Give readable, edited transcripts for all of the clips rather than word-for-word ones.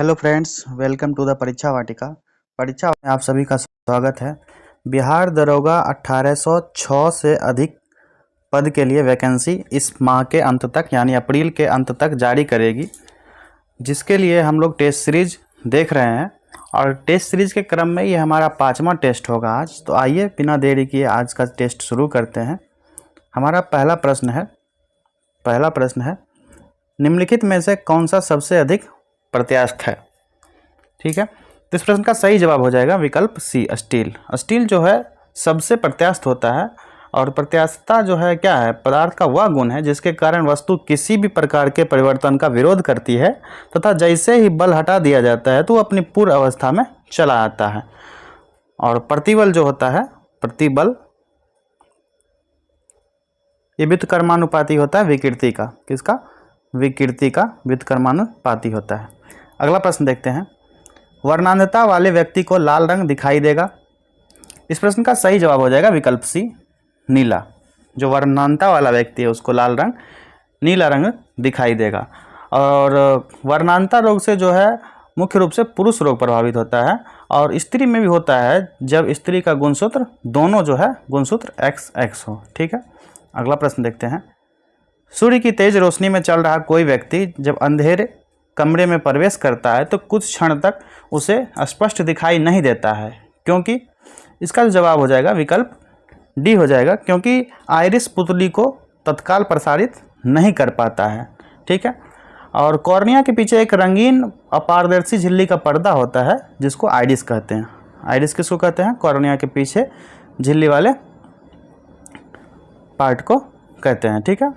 Hello friends, welcome to the Pariksha Vatika. परीक्षा में आप सभी का स्वागत है। बिहार दरोगा 1806 से अधिक पद के लिए वैकेंसी इस माह के अंत तक यानी अप्रैल के अंत तक जारी करेगी, जिसके लिए हम लोग टेस्ट सीरीज देख रहे हैं और टेस्ट सीरीज के क्रम में ये हमारा 5वां टेस्ट होगा आज। तो आइए बिना देरी किए आज का टेस्ट शुरू करते हैं। हमारा पहला प्रश्न है निम्नलिखित में से कौन सा सबसे अधिक प्रत्यास्थ है। ठीक है, तो इस प्रश्न का सही जवाब हो जाएगा विकल्प सी, स्टील। स्टील जो है सबसे प्रत्यास्थ होता है और प्रत्यास्थता जो है क्या है, पदार्थ का वह गुण है जिसके कारण वस्तु किसी भी प्रकार के परिवर्तन का विरोध करती है तथा जैसे ही बल हटा दिया जाता है तो वो अपनी पूर्व अवस्था में चला आता है। और प्रतिबल जो होता है, प्रतिबल ये व्युत्क्रमानुपाती होता है विकृति का। किसका? विकृति का व्युत्क्रमानुपाती होता है। अगला प्रश्न देखते हैं, वर्णांधता वाले व्यक्ति को लाल रंग दिखाई देगा। इस प्रश्न का सही जवाब हो जाएगा विकल्प सी, नीला। जो वर्णांधता वाला व्यक्ति है उसको लाल रंग, नीला रंग दिखाई देगा। और वर्णांधता रोग से जो है मुख्य रूप से पुरुष रोग प्रभावित होता है और स्त्री में भी होता है जब स्त्री का गुणसूत्र दोनों जो है गुणसूत्र XX हो। ठीक है, अगला प्रश्न देखते हैं, सूर्य की तेज रोशनी में चल रहा कोई व्यक्ति जब अंधेरे कमरे में प्रवेश करता है तो कुछ क्षण तक उसे स्पष्ट दिखाई नहीं देता है, क्योंकि इसका जवाब हो जाएगा विकल्प डी हो जाएगा, क्योंकि आइरिस पुतली को तत्काल प्रसारित नहीं कर पाता है। ठीक है, और कॉर्निया के पीछे एक रंगीन अपारदर्शी झिल्ली का पर्दा होता है जिसको आइरिस कहते हैं। आइरिस किसको कहते हैं? कॉर्निया के पीछे झिल्ली वाले पार्ट को कहते हैं। ठीक है,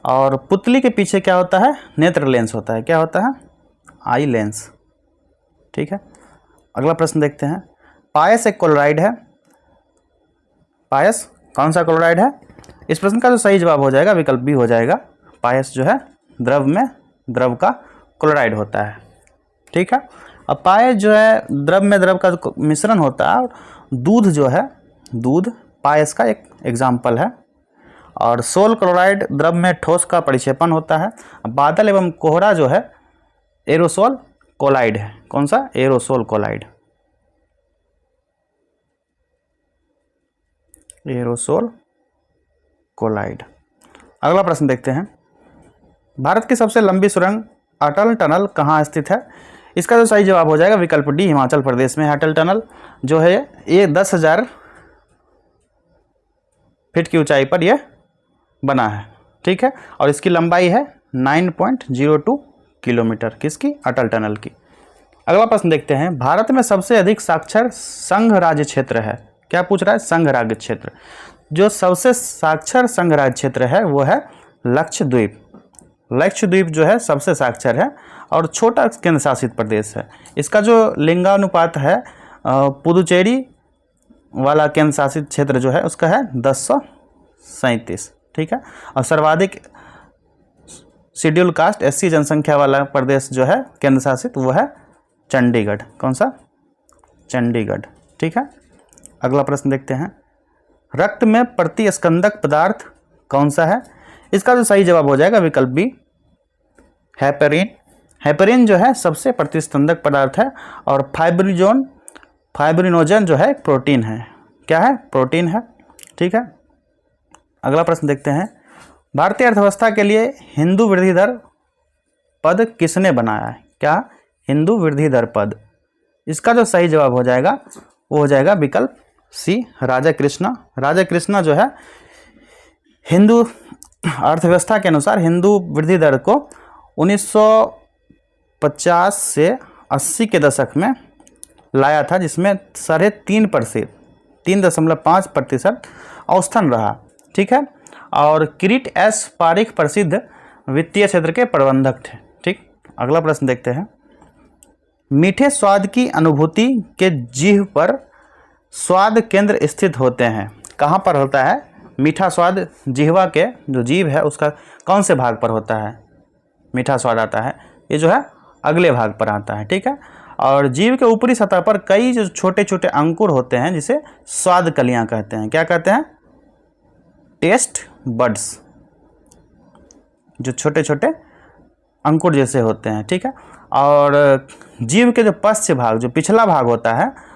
और पुतली के पीछे क्या होता है? नेत्र लेंस होता है। क्या होता है? Eye lens. ठीक है, अगला प्रश्न देखते हैं, पायस एक क्लोराइड है। पायस कौन सा क्लोराइड है? इस प्रश्न का जो सही जवाब हो जाएगा विकल्प बी हो जाएगा। पायस जो है द्रव में द्रव का क्लोराइड होता है। ठीक है, अब पायस जो है द्रव में द्रव का मिश्रण होता है और दूध जो है, दूध पायस का एक एग्जाम्पल है। और सोल क्लोराइड द्रव में ठोस का परिक्षेपण होता है। बादल एवं कोहरा जो है एरोसोल कोलाइड है। कौन सा? Aerosol colloid. Aerosol colloid. अगला प्रश्न देखते हैं, भारत की सबसे लंबी सुरंग अटल टनल कहाँ स्थित है? इसका जो सही जवाब हो जाएगा विकल्प डी, हिमाचल प्रदेश में। अटल टनल जो है ये 10,000 फीट की ऊंचाई पर यह बना है। ठीक है, और इसकी लंबाई है 9.02 किलोमीटर। किसकी? अटल टनल की। अगला प्रश्न देखते हैं, भारत में सबसे अधिक साक्षर संघ राज्य क्षेत्र है। क्या पूछ रहा है? संघ राज्य क्षेत्र। जो सबसे साक्षर संघ राज्य क्षेत्र है वो है लक्षद्वीप। लक्षद्वीप जो है सबसे साक्षर है और छोटा केंद्र शासित प्रदेश है। इसका जो लिंगानुपात है पुदुचेरी वाला केंद्र शासित क्षेत्र जो है उसका है 1037। ठीक है, और सर्वाधिक शेड्यूल कास्ट SC जनसंख्या वाला प्रदेश जो है केंद्र शासित वो है चंडीगढ़। कौन सा? चंडीगढ़। ठीक है, अगला प्रश्न देखते हैं, रक्त में प्रतिस्कंदक पदार्थ कौन सा है? इसका जो सही जवाब हो जाएगा विकल्प बी, हेपेरिन। हेपेरिन जो है सबसे प्रतिस्कंदक पदार्थ है और फाइब्रिनोजन जो है प्रोटीन है। क्या है? प्रोटीन है। ठीक है, अगला प्रश्न देखते हैं, भारतीय अर्थव्यवस्था के लिए हिंदू वृद्धि दर पद किसने बनाया है? क्या? हिंदू वृद्धि दर पद। इसका जो सही जवाब हो जाएगा वो हो जाएगा विकल्प सी, राजा कृष्णा। राजा कृष्णा जो है हिंदू अर्थव्यवस्था के अनुसार हिंदू वृद्धि दर को 1950 से 80 के दशक में लाया था, जिसमें 3.5%, 3.5% औसतन रहा। ठीक है, और किरीट एस पारिख प्रसिद्ध वित्तीय क्षेत्र के प्रबंधक थे। ठीक, अगला प्रश्न देखते हैं, मीठे स्वाद की अनुभूति के जीभ पर स्वाद केंद्र स्थित होते हैं। कहाँ पर होता है मीठा स्वाद? जिह्वा के जो जीभ है उसका कौन से भाग पर होता है मीठा स्वाद आता है? ये जो है अगले भाग पर आता है। ठीक है, और जीभ के ऊपरी सतह पर कई जो छोटे छोटे अंकुर होते हैं जिसे स्वाद कलियां कहते हैं। क्या कहते हैं? टेस्ट बड्स, जो छोटे छोटे अंकुर जैसे होते हैं। ठीक है, और जीभ के जो पश्च भाग, जो पिछला भाग होता है,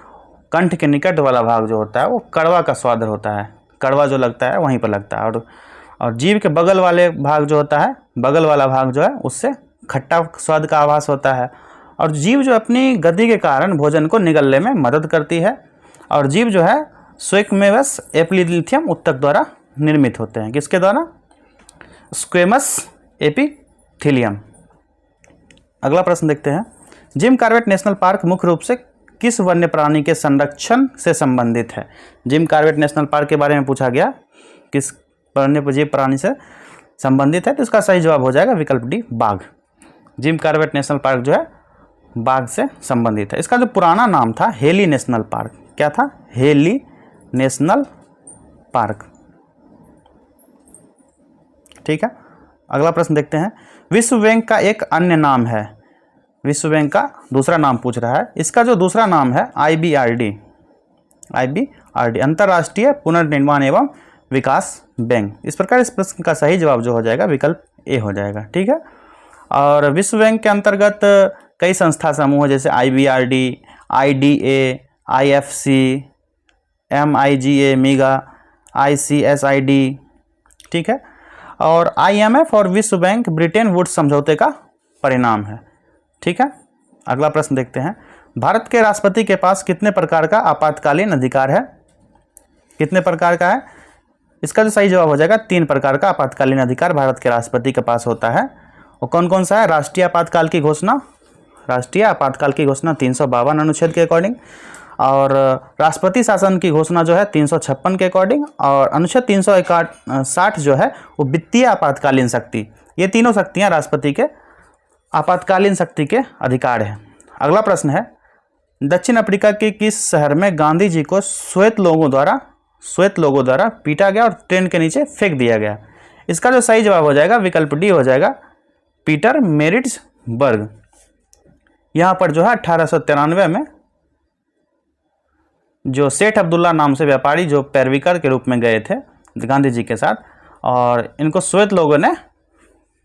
कंठ के निकट वाला भाग जो होता है वो कड़वा का स्वाद होता है, कड़वा जो लगता है वहीं पर लगता है। और जीभ के बगल वाले भाग जो होता है, बगल वाला भाग जो है उससे खट्टा स्वाद का आभास होता है। और जीभ जो अपनी गति के कारण भोजन को निगलने में मदद करती है। और जीभ जो है स्क्वैमस एपिथेलियम ऊतक द्वारा निर्मित होते हैं। किसके द्वारा? Squamous epithelium. अगला प्रश्न देखते हैं। जिम कॉर्बेट नेशनल पार्क मुख्य रूप से किस वन्य प्राणी के संरक्षण से संबंधित है? जिम कॉर्बेट नेशनल पार्क के बारे में पूछा गया, किस वन्यजीव प्राणी से संबंधित है, तो इसका सही जवाब हो जाएगा विकल्प डी, बाघ। जिम कॉर्बेट नेशनल पार्क जो है बाघ से संबंधित है। इसका जो पुराना नाम था हेली नेशनल पार्क, क्या था? Heli national park. ठीक है, अगला प्रश्न देखते हैं। विश्व बैंक का एक अन्य नाम है, विश्व बैंक का दूसरा नाम पूछ रहा है। इसका जो दूसरा नाम है IBRD, अंतर्राष्ट्रीय पुनर्निर्माण एवं विकास बैंक। इस प्रकार इस प्रश्न का सही जवाब जो हो जाएगा विकल्प ए हो जाएगा। ठीक है, और विश्व बैंक के अंतर्गत कई संस्था समूह जैसे IBRD, IDA, IFC, MIGA, MIGA, ICSID, ठीक है, और IMF और विश्व बैंक ब्रिटेन वुड्स समझौते का परिणाम है। ठीक है, अगला प्रश्न देखते हैं। भारत के राष्ट्रपति के पास कितने प्रकार का आपातकालीन अधिकार है? कितने प्रकार का है? इसका जो सही जवाब हो जाएगा 3 प्रकार का आपातकालीन अधिकार भारत के राष्ट्रपति के पास होता है। और कौन कौन सा है? राष्ट्रीय आपातकाल की घोषणा, राष्ट्रीय आपातकाल की घोषणा 352 अनुच्छेद के अकॉर्डिंग, और राष्ट्रपति शासन की घोषणा जो है 356 के अकॉर्डिंग, और अनुच्छेद 360 जो है वो वित्तीय आपातकालीन शक्ति। ये तीनों शक्तियाँ राष्ट्रपति के आपातकालीन शक्ति के अधिकार है। अगला प्रश्न है। दक्षिण अफ्रीका के किस शहर में गांधी जी को श्वेत लोगों द्वारा पीटा गया और ट्रेन के नीचे फेंक दिया गया? इसका जो सही जवाब हो जाएगा विकल्प डी हो जाएगा, पीटरमेरिट्सबर्ग। यहाँ पर जो है 1893 में जो सेठ अब्दुल्ला नाम से व्यापारी जो पैरविकर के रूप में गए थे गांधी जी के साथ, और इनको श्वेत लोगों ने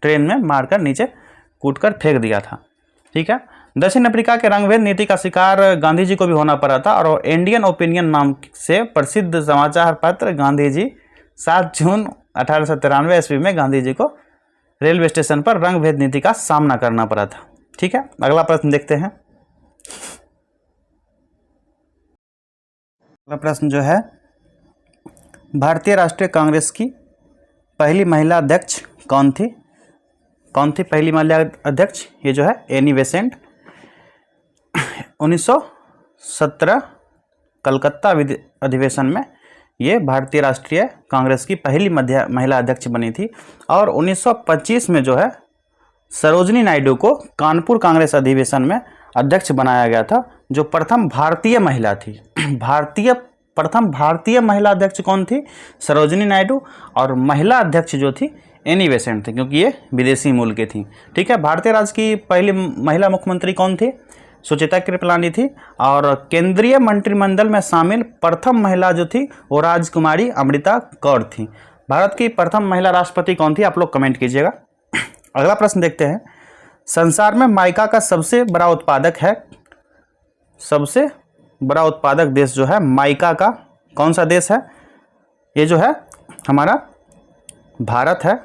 ट्रेन में मारकर नीचे कूटकर फेंक दिया था। ठीक है, दक्षिण अफ्रीका के रंगभेद नीति का शिकार गांधी जी को भी होना पड़ा था, और इंडियन ओपिनियन नाम से प्रसिद्ध समाचार पत्र गांधी जी 7 जून 1893 ईस्वी में गांधी जी को रेलवे स्टेशन पर रंगभेद नीति का सामना करना पड़ा था। ठीक है, अगला प्रश्न देखते हैं। अगला प्रश्न जो है, भारतीय राष्ट्रीय कांग्रेस की पहली महिला अध्यक्ष कौन थी? कौन थी पहली महिला अध्यक्ष? ये जो है एनी बेसेंट। 1917 कलकत्ता अधिवेशन में ये भारतीय राष्ट्रीय कांग्रेस की पहली महिला अध्यक्ष बनी थी। और 1925 में जो है सरोजिनी नायडू को कानपुर कांग्रेस अधिवेशन में अध्यक्ष बनाया गया था, जो प्रथम भारतीय महिला थी। प्रथम भारतीय महिला अध्यक्ष कौन थी? सरोजिनी नायडू। और महिला अध्यक्ष जो थी एनी बेसेंट थी, क्योंकि ये विदेशी मूल की थी। ठीक है, भारतीय राज्य की पहली महिला मुख्यमंत्री कौन थी? सुचेता कृपलानी थी। और केंद्रीय मंत्रिमंडल में शामिल प्रथम महिला जो थी वो राजकुमारी अमृता कौर थी। भारत की प्रथम महिला राष्ट्रपति कौन थी? आप लोग कमेंट कीजिएगा। अगला प्रश्न देखते हैं। संसार में माइका का सबसे बड़ा उत्पादक है, सबसे बड़ा उत्पादक देश जो है माइका का कौन सा देश है? ये जो है हमारा भारत है।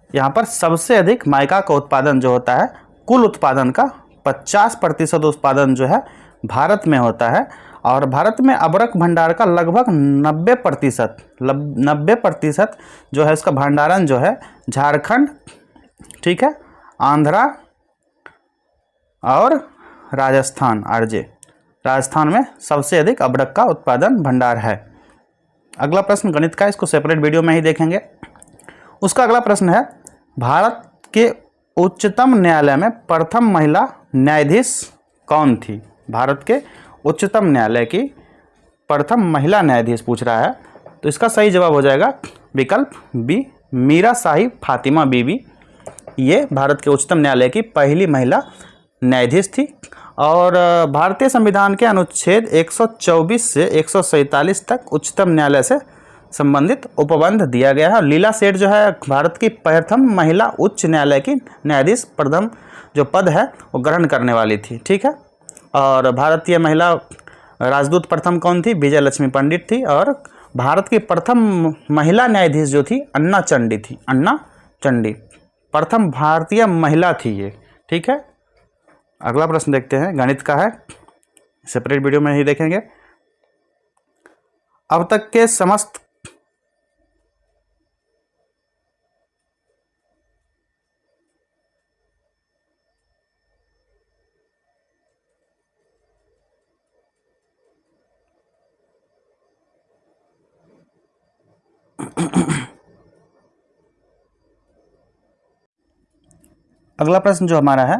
यहाँ पर सबसे अधिक माइका का उत्पादन जो होता है, कुल उत्पादन का 50% उत्पादन जो है भारत में होता है। और भारत में अबरक भंडार का लगभग 90% जो है इसका भंडारण जो है झारखंड, ठीक है, आंध्रा और राजस्थान, राजस्थान में सबसे अधिक अबरक का उत्पादन भंडार है। अगला प्रश्न गणित का, इसको सेपरेट वीडियो में ही देखेंगे। उसका अगला प्रश्न है, भारत के उच्चतम न्यायालय में प्रथम महिला न्यायाधीश कौन थी? भारत के उच्चतम न्यायालय की प्रथम महिला न्यायाधीश पूछ रहा है, तो इसका सही जवाब हो जाएगा विकल्प बी, मीरा साहिब फातिमा बीबी। ये भारत के उच्चतम न्यायालय की पहली महिला न्यायाधीश थी। और भारतीय संविधान के अनुच्छेद 124 से 147 तक उच्चतम न्यायालय से संबंधित उपबंध दिया गया है। और लीला सेठ जो है भारत की प्रथम महिला उच्च न्यायालय की न्यायाधीश प्रथम जो पद है वो ग्रहण करने वाली थी, ठीक है। और भारतीय महिला राजदूत प्रथम कौन थी? विजय लक्ष्मी पंडित थी। और भारत की प्रथम महिला न्यायाधीश जो थी अन्ना चंडी थी, अन्ना चंडी प्रथम भारतीय महिला थी ये, ठीक है। अगला प्रश्न देखते हैं, गणित का है, सेपरेट वीडियो में ही देखेंगे। अब तक के समस्त अगला प्रश्न जो हमारा है,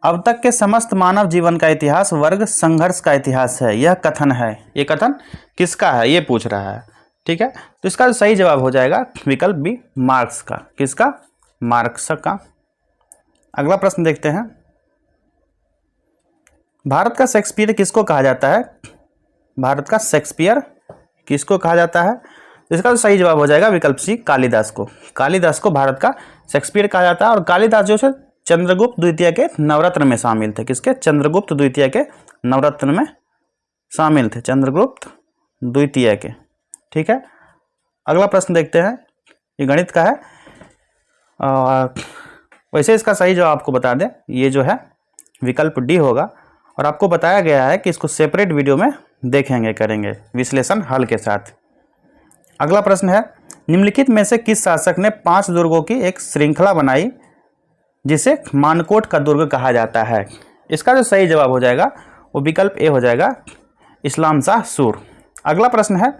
अब तक के समस्त मानव जीवन का इतिहास वर्ग संघर्ष का इतिहास है, यह कथन है। ये कथन किसका है ये पूछ रहा है, ठीक है। तो इसका सही जवाब हो जाएगा विकल्प बी, मार्क्स का। किसका? मार्क्स का। अगला प्रश्न देखते हैं, भारत का शेक्सपियर किसको कहा जाता है? भारत का शेक्सपियर किसको कहा जाता है? इसका तो सही जवाब हो जाएगा विकल्प सी, कालिदास को। कालिदास को भारत का शेक्सपियर कहा जाता है। और कालिदास जो है चंद्रगुप्त द्वितीय के नवरत्न में शामिल थे। किसके? चंद्रगुप्त द्वितीय के नवरत्न में शामिल थे, चंद्रगुप्त द्वितीय के, ठीक है। अगला प्रश्न देखते हैं, ये गणित का है। वैसे इसका सही जवाब आपको बता दें, ये जो है विकल्प डी होगा। और आपको बताया गया है कि इसको सेपरेट वीडियो में देखेंगे, करेंगे विश्लेषण हल के साथ। अगला प्रश्न है, निम्नलिखित में से किस शासक ने 5 दुर्गों की एक श्रृंखला बनाई जिसे मानकोट का दुर्ग कहा जाता है? इसका जो सही जवाब हो जाएगा वो विकल्प ए हो जाएगा, इस्लाम शाह सूर। अगला प्रश्न है,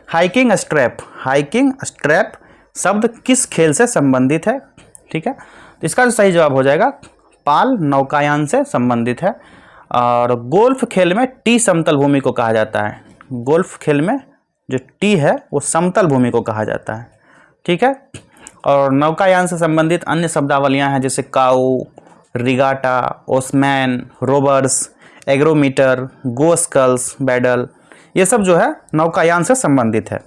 हाइकिंग स्ट्रैप। हाइकिंग स्ट्रैप शब्द किस खेल से संबंधित है? ठीक है, तो इसका जो सही जवाब हो जाएगा पाल नौकायान से संबंधित है। और गोल्फ खेल में टी समतल भूमि को कहा जाता है। गोल्फ खेल में जो टी है वो समतल भूमि को कहा जाता है, ठीक है। और नौकायान से संबंधित अन्य शब्दावलियां हैं जैसे काऊ, रिगाटा, ओसमैन, रोबर्स, एग्रोमीटर, गोस्कल्स, बैडल, ये सब जो है नौकायान से संबंधित है।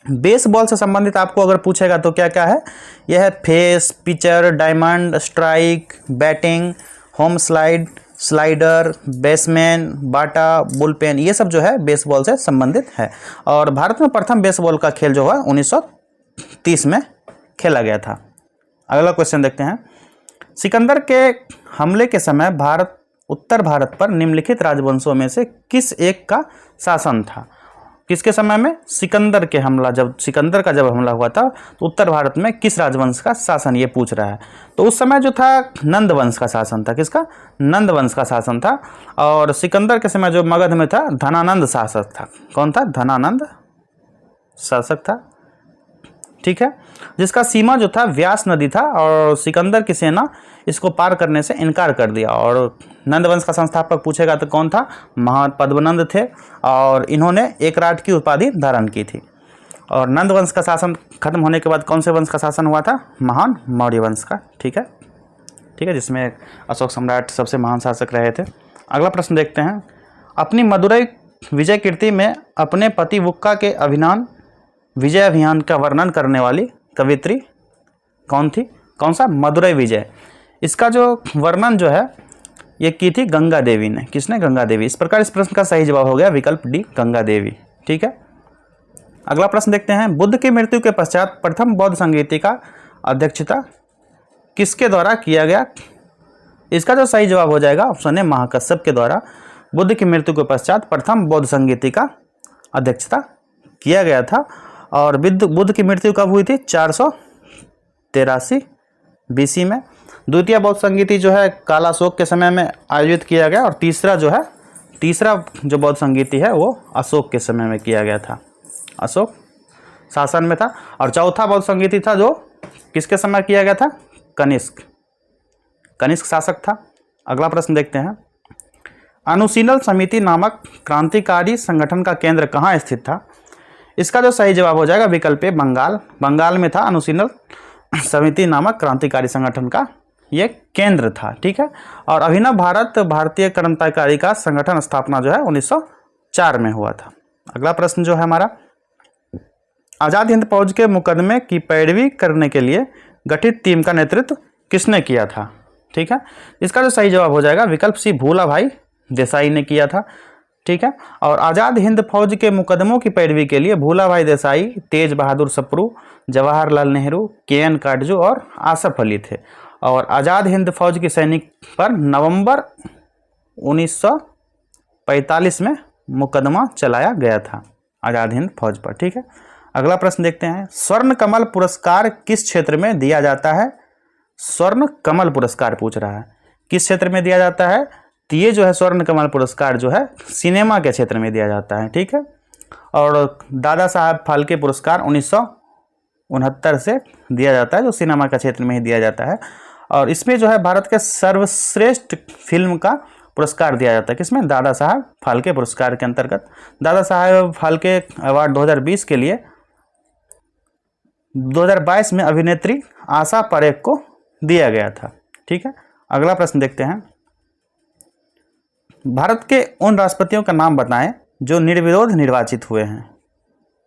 बेसबॉल से संबंधित आपको अगर पूछेगा तो क्या क्या है, यह है face, pitcher, diamond, strike, batting, home slide, slider, baseman, बाटा, बुलपेन, ये सब जो है बेसबॉल से संबंधित है। और भारत में प्रथम बेसबॉल का खेल जो है 1930 में खेला गया था। अगला क्वेश्चन देखते हैं, सिकंदर के हमले के समय उत्तर भारत पर निम्नलिखित राजवंशों में से किस एक का शासन था? किसके समय में? सिकंदर के हमला, जब सिकंदर का जब हमला हुआ था तो उत्तर भारत में किस राजवंश का शासन, ये पूछ रहा है। तो उस समय जो था नंद वंश का शासन था। किसका? नंद वंश का शासन था। और सिकंदर के समय जो मगध में था धनानंद शासक था। कौन था? धनानंद शासक था, ठीक है, जिसका सीमा जो था व्यास नदी था। और सिकंदर की सेना इसको पार करने से इनकार कर दिया। और नंदवंश का संस्थापक पूछेगा तो कौन था? महान पद्मनंद थे। और इन्होंने एकराट की उपाधि धारण की थी। और नंदवंश का शासन खत्म होने के बाद कौन से वंश का शासन हुआ था? महान मौर्य वंश का, ठीक है, ठीक है, जिसमें अशोक सम्राट सबसे महान शासक रहे थे। अगला प्रश्न देखते हैं, अपनी मदुरई विजय कीर्ति में अपने पति वुक्का के विजय अभियान का वर्णन करने वाली कवित्री कौन थी? कौन सा? मदुरई विजय। इसका जो वर्णन जो है ये की थी गंगा देवी ने। किसने? गंगा देवी। इस प्रकार इस प्रश्न का सही जवाब हो गया विकल्प डी, गंगा देवी, ठीक है। अगला प्रश्न देखते हैं, बुद्ध की मृत्यु के पश्चात प्रथम बौद्ध संगीति का अध्यक्षता किसके द्वारा किया गया? इसका जो सही जवाब हो जाएगा ऑप्शन ए, महाकश्यप के द्वारा बुद्ध की मृत्यु के पश्चात प्रथम बौद्ध संगीति का अध्यक्षता किया गया था। और बुद्ध की मृत्यु कब हुई थी? 483 BC में। द्वितीय बौद्ध संगीति जो है कालाशोक के समय में आयोजित किया गया। और तीसरा जो बौद्ध संगीति है वो अशोक के समय में किया गया था, अशोक शासन में था। और चौथा बौद्ध संगीति था जो किसके समय किया गया था? कनिष्क शासक था। अगला प्रश्न देखते हैं, अनुशीलन समिति नामक क्रांतिकारी संगठन का केंद्र कहाँ स्थित था? इसका जो सही जवाब हो जाएगा विकल्प ए, बंगाल में था अनुशीलन समिति नामक क्रांतिकारी संगठन का ये केंद्र था, ठीक है। और अभिनव भारतीय क्रांतिकारी का संगठन स्थापना जो है 1904 में हुआ था। अगला प्रश्न जो है हमारा, आज़ाद हिंद फौज के मुकदमे की पैरवी करने के लिए गठित टीम का नेतृत्व किसने किया था? ठीक है, इसका जो सही जवाब हो जाएगा विकल्प सी, भूला भाई देसाई ने किया था। ठीक है, और आज़ाद हिंद फौज के मुकदमों की पैरवी के लिए भूला भाई देसाई, तेज बहादुर सप्रू, जवाहरलाल नेहरू, के.एन. काटजू और आसफ अली थे। और आज़ाद हिंद फौज की सैनिक पर नवंबर 1945 में मुकदमा चलाया गया था आज़ाद हिंद फौज पर। ठीक है, अगला प्रश्न देखते हैं, स्वर्ण कमल पुरस्कार किस क्षेत्र में दिया जाता है? स्वर्ण कमल पुरस्कार पूछ रहा है, किस क्षेत्र में दिया जाता है? तो ये जो है स्वर्ण कमल पुरस्कार जो है सिनेमा के क्षेत्र में दिया जाता है। ठीक है, और दादा साहब फाल्के पुरस्कार 1969 से दिया जाता है, जो सिनेमा का क्षेत्र में ही दिया जाता है। और इसमें जो है भारत के सर्वश्रेष्ठ फिल्म का पुरस्कार दिया जाता है, किसमें? दादा साहब फाल्के पुरस्कार के अंतर्गत। दादा साहब फाल्के अवार्ड 2020 के लिए 2022 में अभिनेत्री आशा परेख को दिया गया था। ठीक है, अगला प्रश्न देखते हैं, भारत के उन राष्ट्रपतियों का नाम बताएं जो निर्विरोध निर्वाचित हुए हैं।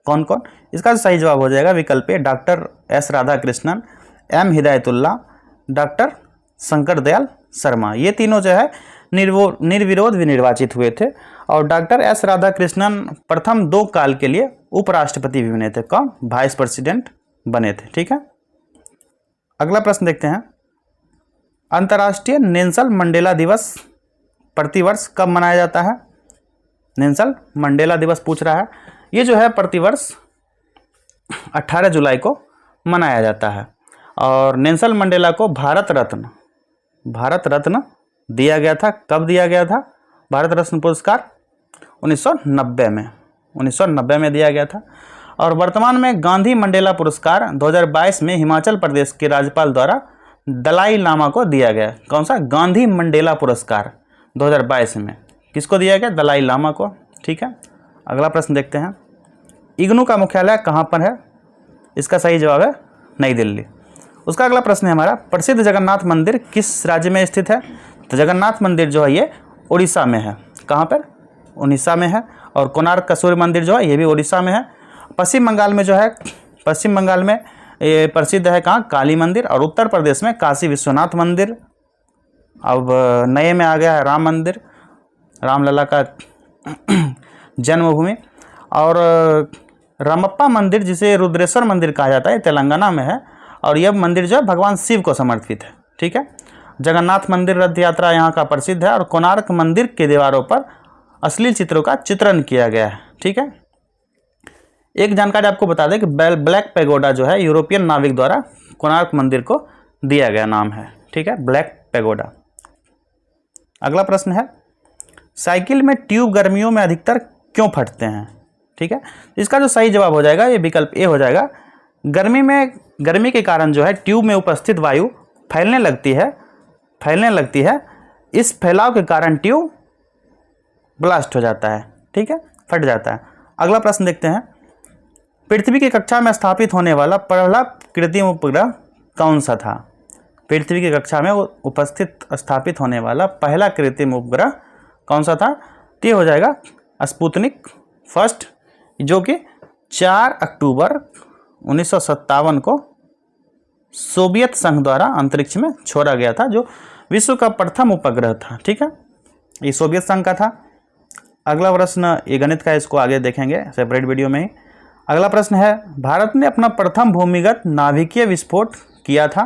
कौन कौन? इसका सही जवाब हो जाएगा विकल्प A, doctor S Radhakrishnan, M Hidayatullah, doctor Shankar Dayal Sharma. ये तीनों जो है निर्विरोध भी निर्वाचित हुए थे। और डॉक्टर एस राधाकृष्णन प्रथम 2 काल के लिए उपराष्ट्रपति भी बने थे। कौन? वाइस प्रेसिडेंट बने थे। ठीक है, अगला प्रश्न देखते हैं, अंतर्राष्ट्रीय नेल्सन मंडेला दिवस प्रतिवर्ष कब मनाया जाता है? नेल्सन मंडेला दिवस पूछ रहा है। ये जो है प्रतिवर्ष 18 जुलाई को मनाया जाता है। और नेल्सन मंडेला को भारत रत्न दिया गया था। कब दिया गया था भारत रत्न पुरस्कार? 1990 में दिया गया था। और वर्तमान में गांधी मंडेला पुरस्कार 2022 में हिमाचल प्रदेश के राज्यपाल द्वारा दलाई लामा को दिया गया। कौन सा? गांधी मंडेला पुरस्कार 2022 में किसको दिया गया? दलाई लामा को। ठीक है, अगला प्रश्न देखते हैं, इग्नू का मुख्यालय कहाँ पर है? इसका सही जवाब है नई दिल्ली। उसका अगला प्रश्न है हमारा, प्रसिद्ध जगन्नाथ मंदिर किस राज्य में स्थित है? तो जगन्नाथ मंदिर जो है ये उड़ीसा में है। कहाँ पर? उड़ीसा में है। और कोणार्क का सूर्य मंदिर जो है ये भी उड़ीसा में है। पश्चिम बंगाल में जो है, पश्चिम बंगाल में ये प्रसिद्ध है कहाँ? काली मंदिर। और उत्तर प्रदेश में काशी विश्वनाथ मंदिर। अब नए में आ गया है राम मंदिर, रामलला का जन्मभूमि। और रामप्पा मंदिर जिसे रुद्रेश्वर मंदिर कहा जाता है तेलंगाना में है। और यह मंदिर जो है भगवान शिव को समर्पित है। ठीक है, जगन्नाथ मंदिर रथ यात्रा यहाँ का प्रसिद्ध है। और कोणार्क मंदिर के दीवारों पर अश्लील चित्रों का चित्रण किया गया है। ठीक है, एक जानकारी आपको बता दें कि ब्लैक पैगोडा जो है यूरोपियन नाविक द्वारा कोणार्क मंदिर को दिया गया नाम है। ठीक है, ब्लैक पैगोडा। अगला प्रश्न है, साइकिल में ट्यूब गर्मियों में अधिकतर क्यों फटते हैं? ठीक है, इसका जो सही जवाब हो जाएगा ये विकल्प ए हो जाएगा, गर्मी के कारण जो है ट्यूब में उपस्थित वायु फैलने लगती है। इस फैलाव के कारण ट्यूब ब्लास्ट हो जाता है। ठीक है, फट जाता है। अगला प्रश्न देखते हैं, पृथ्वी की कक्षा में स्थापित होने वाला पहला कृत्रिम उपग्रह कौन सा था? पृथ्वी की कक्षा में उपस्थित स्थापित होने वाला पहला कृत्रिम उपग्रह कौन सा था? ये हो जाएगा स्पुतनिक फर्स्ट, जो कि 4 अक्टूबर 1957 को सोवियत संघ द्वारा अंतरिक्ष में छोड़ा गया था, जो विश्व का प्रथम उपग्रह था। ठीक है, ये सोवियत संघ का था। अगला प्रश्न ये गणित का, इसको आगे देखेंगे सेपरेट वीडियो में ही। अगला प्रश्न है, भारत ने अपना प्रथम भूमिगत नाभिकीय विस्फोट किया था।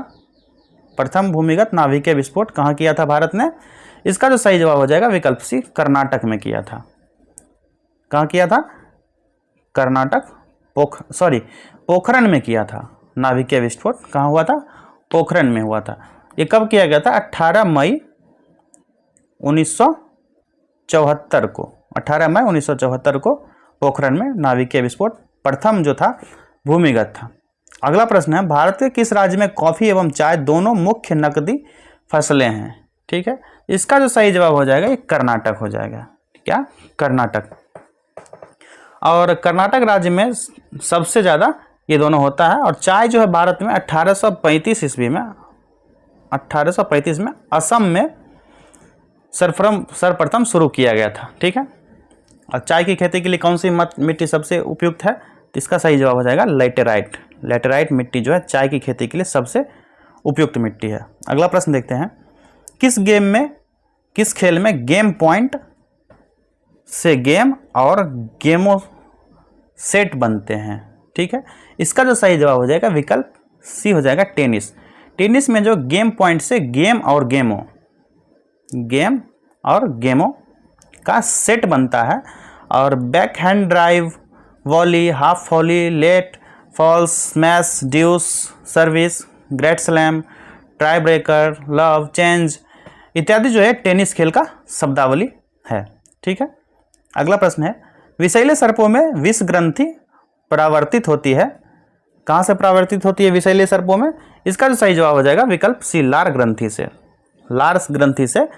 प्रथम भूमिगत नाभिकीय विस्फोट कहाँ किया था भारत ने? इसका जो सही जवाब हो जाएगा विकल्प सी, कर्नाटक में किया था। कहाँ किया था? कर्नाटक, पोखरण में किया था। नाभिकीय विस्फोट कहाँ हुआ था? पोखरण में हुआ था। ये कब किया गया था? 18 मई 1974 को। 18 मई 1974 को पोखरण में नाभिकीय विस्फोट प्रथम जो था भूमिगत था। अगला प्रश्न है, भारत के किस राज्य में कॉफ़ी एवं चाय दोनों मुख्य नकदी फसलें हैं? ठीक है, इसका जो सही जवाब हो जाएगा ये कर्नाटक हो जाएगा। क्या? कर्नाटक। और कर्नाटक राज्य में सबसे ज़्यादा ये दोनों होता है। और चाय जो है भारत में 1835 ईस्वी में, 1835 में असम में सर्वप्रथम शुरू किया गया था। ठीक है, और चाय की खेती के लिए कौन सी मिट्टी सबसे उपयुक्त है? तो इसका सही जवाब हो जाएगा लैटेराइट। लैटेराइट मिट्टी जो है चाय की खेती के लिए सबसे उपयुक्त मिट्टी है। अगला प्रश्न देखते हैं, किस खेल में गेम पॉइंट से गेम और गेमो सेट बनते हैं? ठीक है, इसका जो सही जवाब हो जाएगा विकल्प सी हो जाएगा टेनिस। टेनिस में जो गेम पॉइंट से गेम और गेमो का सेट बनता है, और back hand drive, volley, half volley, let, faults, smash, deuce, service, grand slam, tie breaker, love, change इत्यादि जो है टेनिस खेल का शब्दावली है। ठीक है, अगला प्रश्न है, विषैले सर्पों में विष ग्रंथि परावर्तित होती है। कहाँ से परावर्तित होती है विषैले सर्पों में? इसका जो सही जवाब हो जाएगा विकल्प सी लार ग्रंथि से। लार ग्रंथि से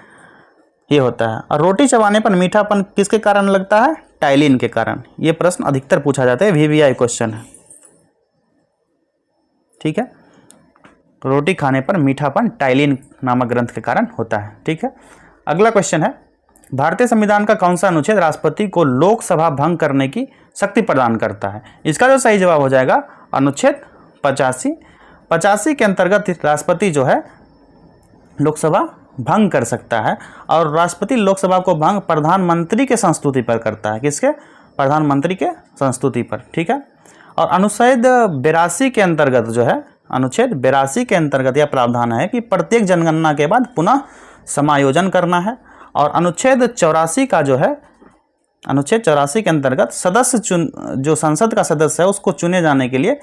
ये होता है। और रोटी चबाने पर मीठापन किसके कारण लगता है? टाइलिन के कारण। ये प्रश्न अधिकतर पूछा जाता है, VVI क्वेश्चन है। ठीक है, रोटी खाने पर मीठापन टाइलिन नामक ग्रंथ के कारण होता है। ठीक है, अगला क्वेश्चन है, भारतीय संविधान का कौन सा अनुच्छेद राष्ट्रपति को लोकसभा भंग करने की शक्ति प्रदान करता है? इसका जो सही जवाब हो जाएगा अनुच्छेद 85 के अंतर्गत राष्ट्रपति जो है लोकसभा भंग कर सकता है, और राष्ट्रपति लोकसभा को भंग प्रधानमंत्री के संस्तुति पर करता है। किसके? प्रधानमंत्री के संस्तुति पर। ठीक है, और अनुच्छेद 82 के अंतर्गत जो है, अनुच्छेद 82 के अंतर्गत यह प्रावधान है कि प्रत्येक जनगणना के बाद पुनः समायोजन करना है। और अनुच्छेद 84 का जो है, अनुच्छेद 84 के अंतर्गत जो संसद का सदस्य है उसको चुने जाने के लिए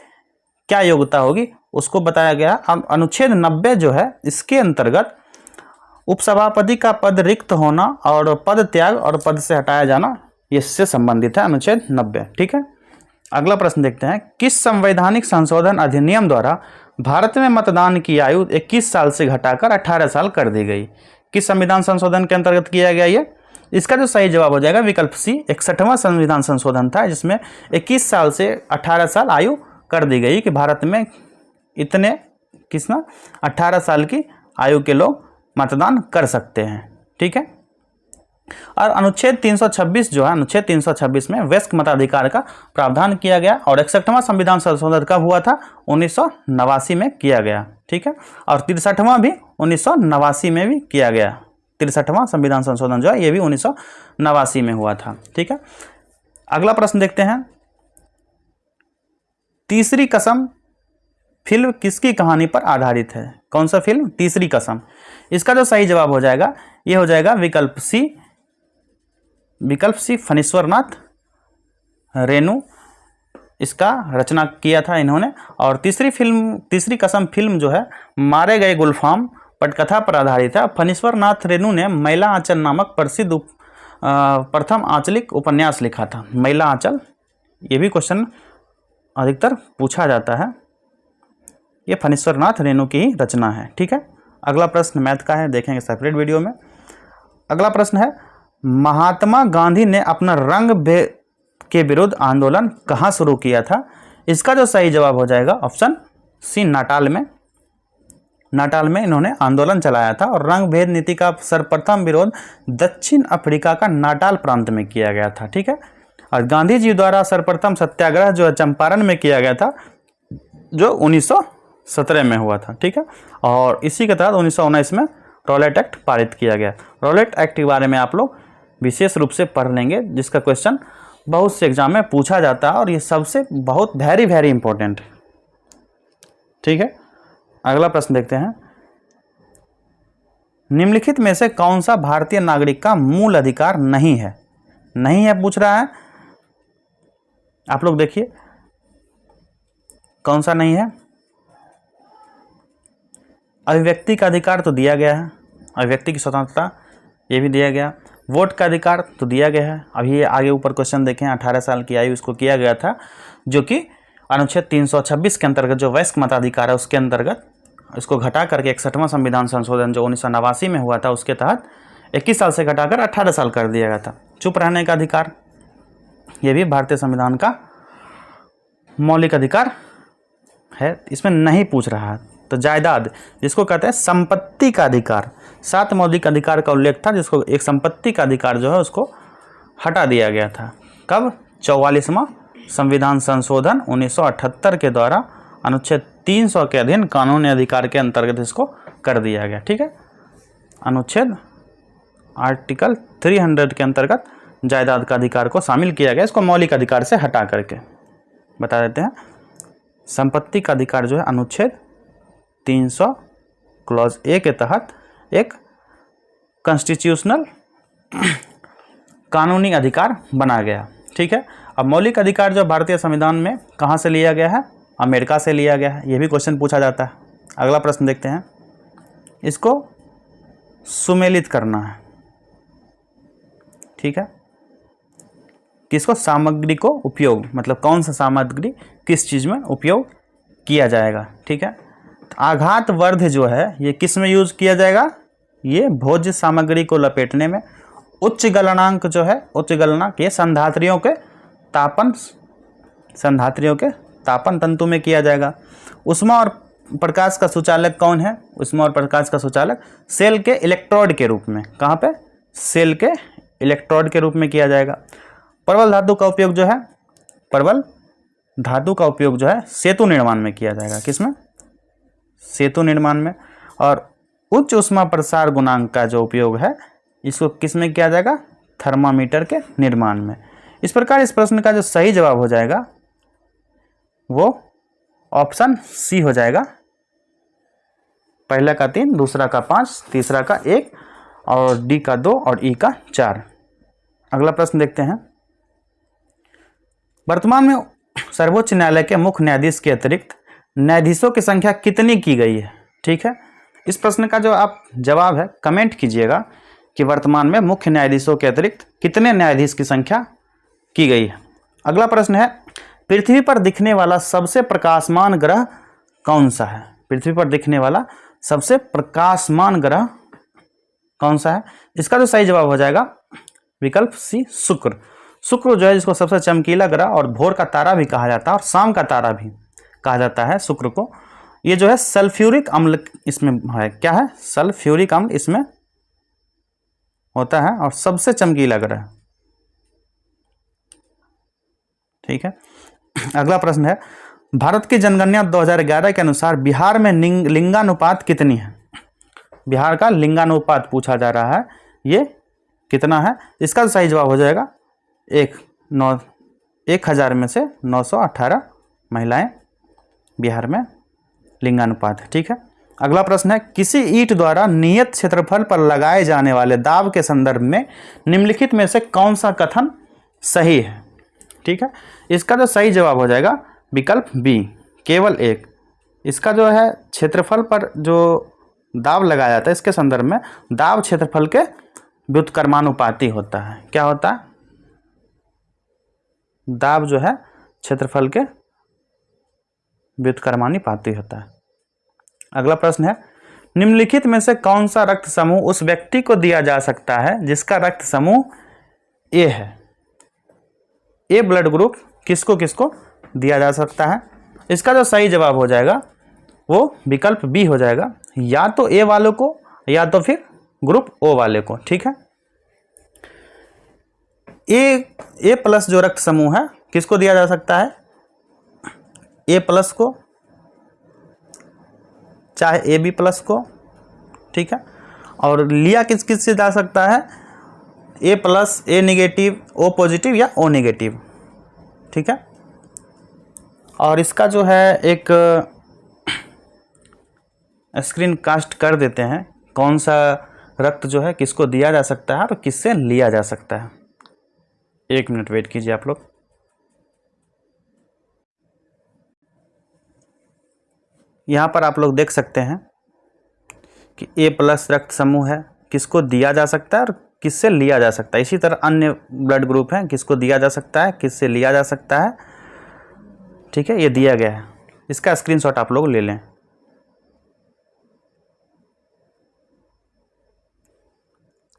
क्या योग्यता होगी उसको बताया गया। अब अनुच्छेद 90 जो है, इसके अंतर्गत उपसभापति का पद रिक्त होना और पद त्याग और पद से हटाया जाना इससे संबंधित है, अनुच्छेद 90। ठीक है, अगला प्रश्न देखते हैं, किस संवैधानिक संशोधन अधिनियम द्वारा भारत में मतदान की आयु 21 साल से घटाकर 18 साल कर दी गई? किस संविधान संशोधन के अंतर्गत किया गया ये? इसका जो सही जवाब हो जाएगा विकल्प सी 61वां संविधान संशोधन था, जिसमें 21 साल से 18 साल आयु कर दी गई कि भारत में इतने 18 साल की आयु के लोग मतदान कर सकते हैं। ठीक है, और अनुच्छेद 326 जो है, अनुच्छेद 326 में वयस्क मताधिकार का प्रावधान किया गया, और 61वां संविधान संशोधन कब हुआ था? 1989 में किया गया। ठीक है, और 63वां भी 1989 में भी किया गया। 63वां संविधान संशोधन जो है ये भी 1989 में हुआ था। ठीक है, अगला प्रश्न देखते हैं, तीसरी कसम फिल्म किसकी कहानी पर आधारित है? कौन सा फिल्म? तीसरी कसम। इसका जो सही जवाब हो जाएगा ये हो जाएगा विकल्प सी फणीश्वरनाथ रेणु, इसका रचना किया था इन्होंने। और तीसरी कसम फिल्म जो है मारे गए गुलफाम पटकथा पर आधारित है। फणीश्वरनाथ रेणु ने मैला आंचल नामक प्रसिद्ध प्रथम आंचलिक उपन्यास लिखा था। मैला आंचल, ये भी क्वेश्चन अधिकतर पूछा जाता है। ये फणीश्वरनाथ रेणु की ही रचना है। ठीक है, अगला प्रश्न मैथ का है, देखेंगे सेपरेट वीडियो में। अगला प्रश्न है, महात्मा गांधी ने अपना रंग भेद के विरुद्ध आंदोलन कहाँ शुरू किया था? इसका जो सही जवाब हो जाएगा ऑप्शन सी नाटाल में। नाटाल में इन्होंने आंदोलन चलाया था, और रंग भेद नीति का सर्वप्रथम विरोध दक्षिण अफ्रीका का नाटाल प्रांत में किया गया था। ठीक है, और गांधी जी द्वारा सर्वप्रथम सत्याग्रह जो है चंपारण में किया गया था, जो 1917 में हुआ था। ठीक है, और इसी के तहत 1919 में रॉलेट एक्ट पारित किया गया। रॉलेट एक्ट के बारे में आप लोग विशेष रूप से पढ़ लेंगे, जिसका क्वेश्चन बहुत से एग्जाम में पूछा जाता है, और ये सबसे बहुत वेरी इंपॉर्टेंट है। ठीक है, अगला प्रश्न देखते हैं, निम्नलिखित में से कौन सा भारतीय नागरिक का मूल अधिकार नहीं है? नहीं है पूछ रहा है, आप लोग देखिए कौन सा नहीं है। अभिव्यक्ति का अधिकार तो दिया गया है, अभिव्यक्ति की स्वतंत्रता ये भी दिया गया। वोट का अधिकार तो दिया गया है। अभी ये आगे ऊपर क्वेश्चन देखें, 18 साल की आयु इसको किया गया था, जो कि अनुच्छेद 326 के अंतर्गत जो वयस्क मताधिकार है उसके अंतर्गत इसको घटा करके 61वां संविधान संशोधन जो 1989 में हुआ था उसके तहत 21 साल से घटाकर 18 साल कर दिया गया था। चुप रहने का अधिकार, ये भी भारतीय संविधान का मौलिक अधिकार है, इसमें नहीं पूछ रहा है। तो जायदाद जिसको कहते हैं संपत्ति का अधिकार, 7 मौलिक अधिकार का उल्लेख था, जिसको एक संपत्ति का अधिकार जो है उसको हटा दिया गया था। कब? 44वां संविधान संशोधन 1978 के द्वारा अनुच्छेद 300 के अधीन कानूनी अधिकार के अंतर्गत इसको कर दिया गया। ठीक है, अनुच्छेद आर्टिकल 300 के अंतर्गत जायदाद का अधिकार को शामिल किया गया। इसको मौलिक अधिकार से हटा करके बता देते हैं। संपत्ति का अधिकार जो है अनुच्छेद 300 क्लॉज ए के तहत एक कॉन्स्टिट्यूशनल कानूनी अधिकार बना गया। ठीक है, अब मौलिक अधिकार जो भारतीय संविधान में कहाँ से लिया गया है? अमेरिका से लिया गया है। ये भी क्वेश्चन पूछा जाता है। अगला प्रश्न देखते हैं, इसको सुमेलित करना है। ठीक है, किसको? सामग्री को उपयोग, मतलब कौन सा सामग्री किस चीज़ में उपयोग किया जाएगा। ठीक है, आघात वर्ध जो है ये किस में यूज किया जाएगा? ये भोज्य सामग्री को लपेटने में। उच्च गलनांक जो है, उच्च गलनांक ये संधात्रियों के तापन तंतु में किया जाएगा। ऊष्मा और प्रकाश का सुचालक कौन है? ऊष्मा और प्रकाश का सुचालक सेल के इलेक्ट्रोड के रूप में। कहाँ पे? सेल के इलेक्ट्रोड के रूप में किया जाएगा। परवल धातु का उपयोग जो है, परवल धातु का उपयोग जो है सेतु निर्माण में किया जाएगा। किसमें? सेतु निर्माण में। और उच्च ऊष्मा प्रसार गुणांक का जो उपयोग है इसको किस में किया जाएगा? थर्मामीटर के निर्माण में। इस प्रकार इस प्रश्न का जो सही जवाब हो जाएगा वो ऑप्शन सी हो जाएगा। पहला का 3, दूसरा का 5, तीसरा का 1 और डी का 2 और ई का 4। अगला प्रश्न देखते हैं, वर्तमान में सर्वोच्च न्यायालय के मुख्य न्यायाधीश के अतिरिक्त न्यायाधीशों की संख्या कितनी की गई है? ठीक है, इस प्रश्न का जो आप जवाब है कमेंट कीजिएगा कि वर्तमान में मुख्य न्यायाधीशों के अतिरिक्त कितने न्यायाधीश की संख्या की गई है। अगला प्रश्न है, पृथ्वी पर दिखने वाला सबसे प्रकाशमान ग्रह कौन सा है? पृथ्वी पर दिखने वाला सबसे प्रकाशमान ग्रह कौन सा है? इसका जो सही जवाब हो जाएगा विकल्प सी, शुक्र। शुक्र जो है जिसको सबसे चमकीला ग्रह और भोर का तारा भी कहा जाता है और शाम का तारा भी कहा जाता है शुक्र को। ये जो है सल्फ्यूरिक अम्ल इसमें है। क्या है? सल्फ्यूरिक अम्ल इसमें होता है और सबसे चमकीला ग्रह। ठीक है, अगला प्रश्न है, भारत की जनगणना 2011 के अनुसार बिहार में लिंगानुपात कितनी है? बिहार का लिंगानुपात पूछा जा रहा है, ये कितना है? इसका सही जवाब हो जाएगा 1000 में से 918 महिलाएं बिहार में लिंगानुपात है। ठीक है, अगला प्रश्न है, किसी ईंट द्वारा नियत क्षेत्रफल पर लगाए जाने वाले दाब के संदर्भ में निम्नलिखित में से कौन सा कथन सही है? ठीक है, इसका जो सही जवाब हो जाएगा विकल्प बी, केवल एक। इसका जो है क्षेत्रफल पर जो दाब लगाया जाता है इसके संदर्भ में दाब क्षेत्रफल के व्युत्क्रमानुपाती होता है। क्या होता है? दाब जो है क्षेत्रफल के व्युत्क्रमानुपाती होता है। अगला प्रश्न है, निम्नलिखित में से कौन सा रक्त समूह उस व्यक्ति को दिया जा सकता है जिसका रक्त समूह ए है? ए ब्लड ग्रुप किसको किसको दिया जा सकता है? इसका जो सही जवाब हो जाएगा वो विकल्प बी हो जाएगा, या तो ए वालों को या तो फिर ग्रुप ओ वाले को। ठीक है, ए प्लस जो रक्त समूह है किसको दिया जा सकता है? ए प्लस को, चाहे ए बी प्लस को। ठीक है, और लिया किस किस से जा सकता है? ए प्लस, ए नेगेटिव, ओ पॉजिटिव या ओ नेगेटिव। ठीक है, और इसका जो है एक स्क्रीन कास्ट कर देते हैं कौन सा रक्त जो है किसको दिया जा सकता है और किससे लिया जा सकता है। 1 मिनट वेट कीजिए आप लोग। यहाँ पर आप लोग देख सकते हैं कि ए प्लस रक्त समूह है, किसको दिया जा सकता है और किससे लिया जा सकता है। इसी तरह अन्य ब्लड ग्रुप हैं, किसको दिया जा सकता है, किससे लिया जा सकता है। ठीक है, ये दिया गया है, इसका स्क्रीनशॉट आप लोग ले लें।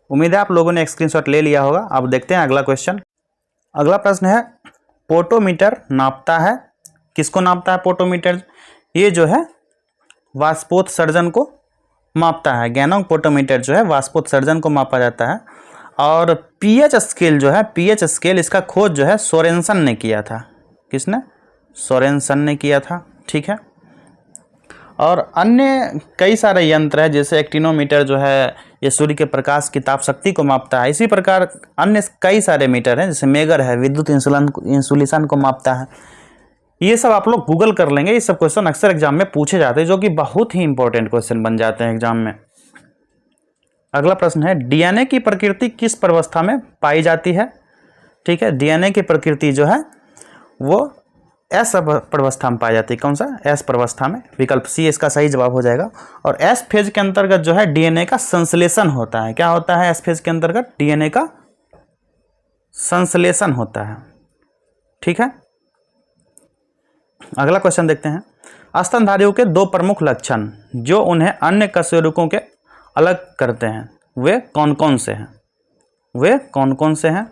उम्मीद है आप लोगों ने स्क्रीनशॉट ले लिया होगा। अब देखते हैं अगला क्वेश्चन। अगला प्रश्न है, पोटोमीटर नापता है, किसको नापता है पोटोमीटर? ये जो है वाष्पोत्सर्जन को मापता है। गैनोंग पोटोमीटर जो है वाष्पोत्सर्जन को मापा जाता है। और पीएच स्केल जो है, पीएच स्केल इसका खोज जो है सोरेनसन ने किया था। किसने? सोरेनसन ने किया था। ठीक है, और अन्य कई सारे यंत्र है, जैसे एक्टिनोमीटर जो है ये सूर्य के प्रकाश की ताप शक्ति को मापता है। इसी प्रकार अन्य कई सारे मीटर हैं, जैसे मेगर है, विद्युत इंसुलेशन को मापता है। ये सब आप लोग गूगल कर लेंगे, ये सब क्वेश्चन अक्सर एग्जाम में पूछे जाते हैं, जो कि बहुत ही इंपॉर्टेंट क्वेश्चन बन जाते हैं एग्जाम में। अगला प्रश्न है, डीएनए की प्रकृति किस प्रवस्था में पाई जाती है? ठीक है, डीएनए की प्रकृति जो है वो एस प्रवस्था में पाई जाती है। कौन सा? एस प्रवस्था में। विकल्प सी इसका सही जवाब हो जाएगा। और एस फेज के अंतर्गत जो है डीएनए का संश्लेषण होता है। क्या होता है? एस फेज के अंतर्गत डीएनए का संश्लेषण होता है। ठीक है, अगला क्वेश्चन देखते हैं। स्तनधारियों के दो प्रमुख लक्षण जो उन्हें अन्य कशेरुकों के अलग करते हैं, वे कौन कौन से हैं? वे कौन कौन से हैं?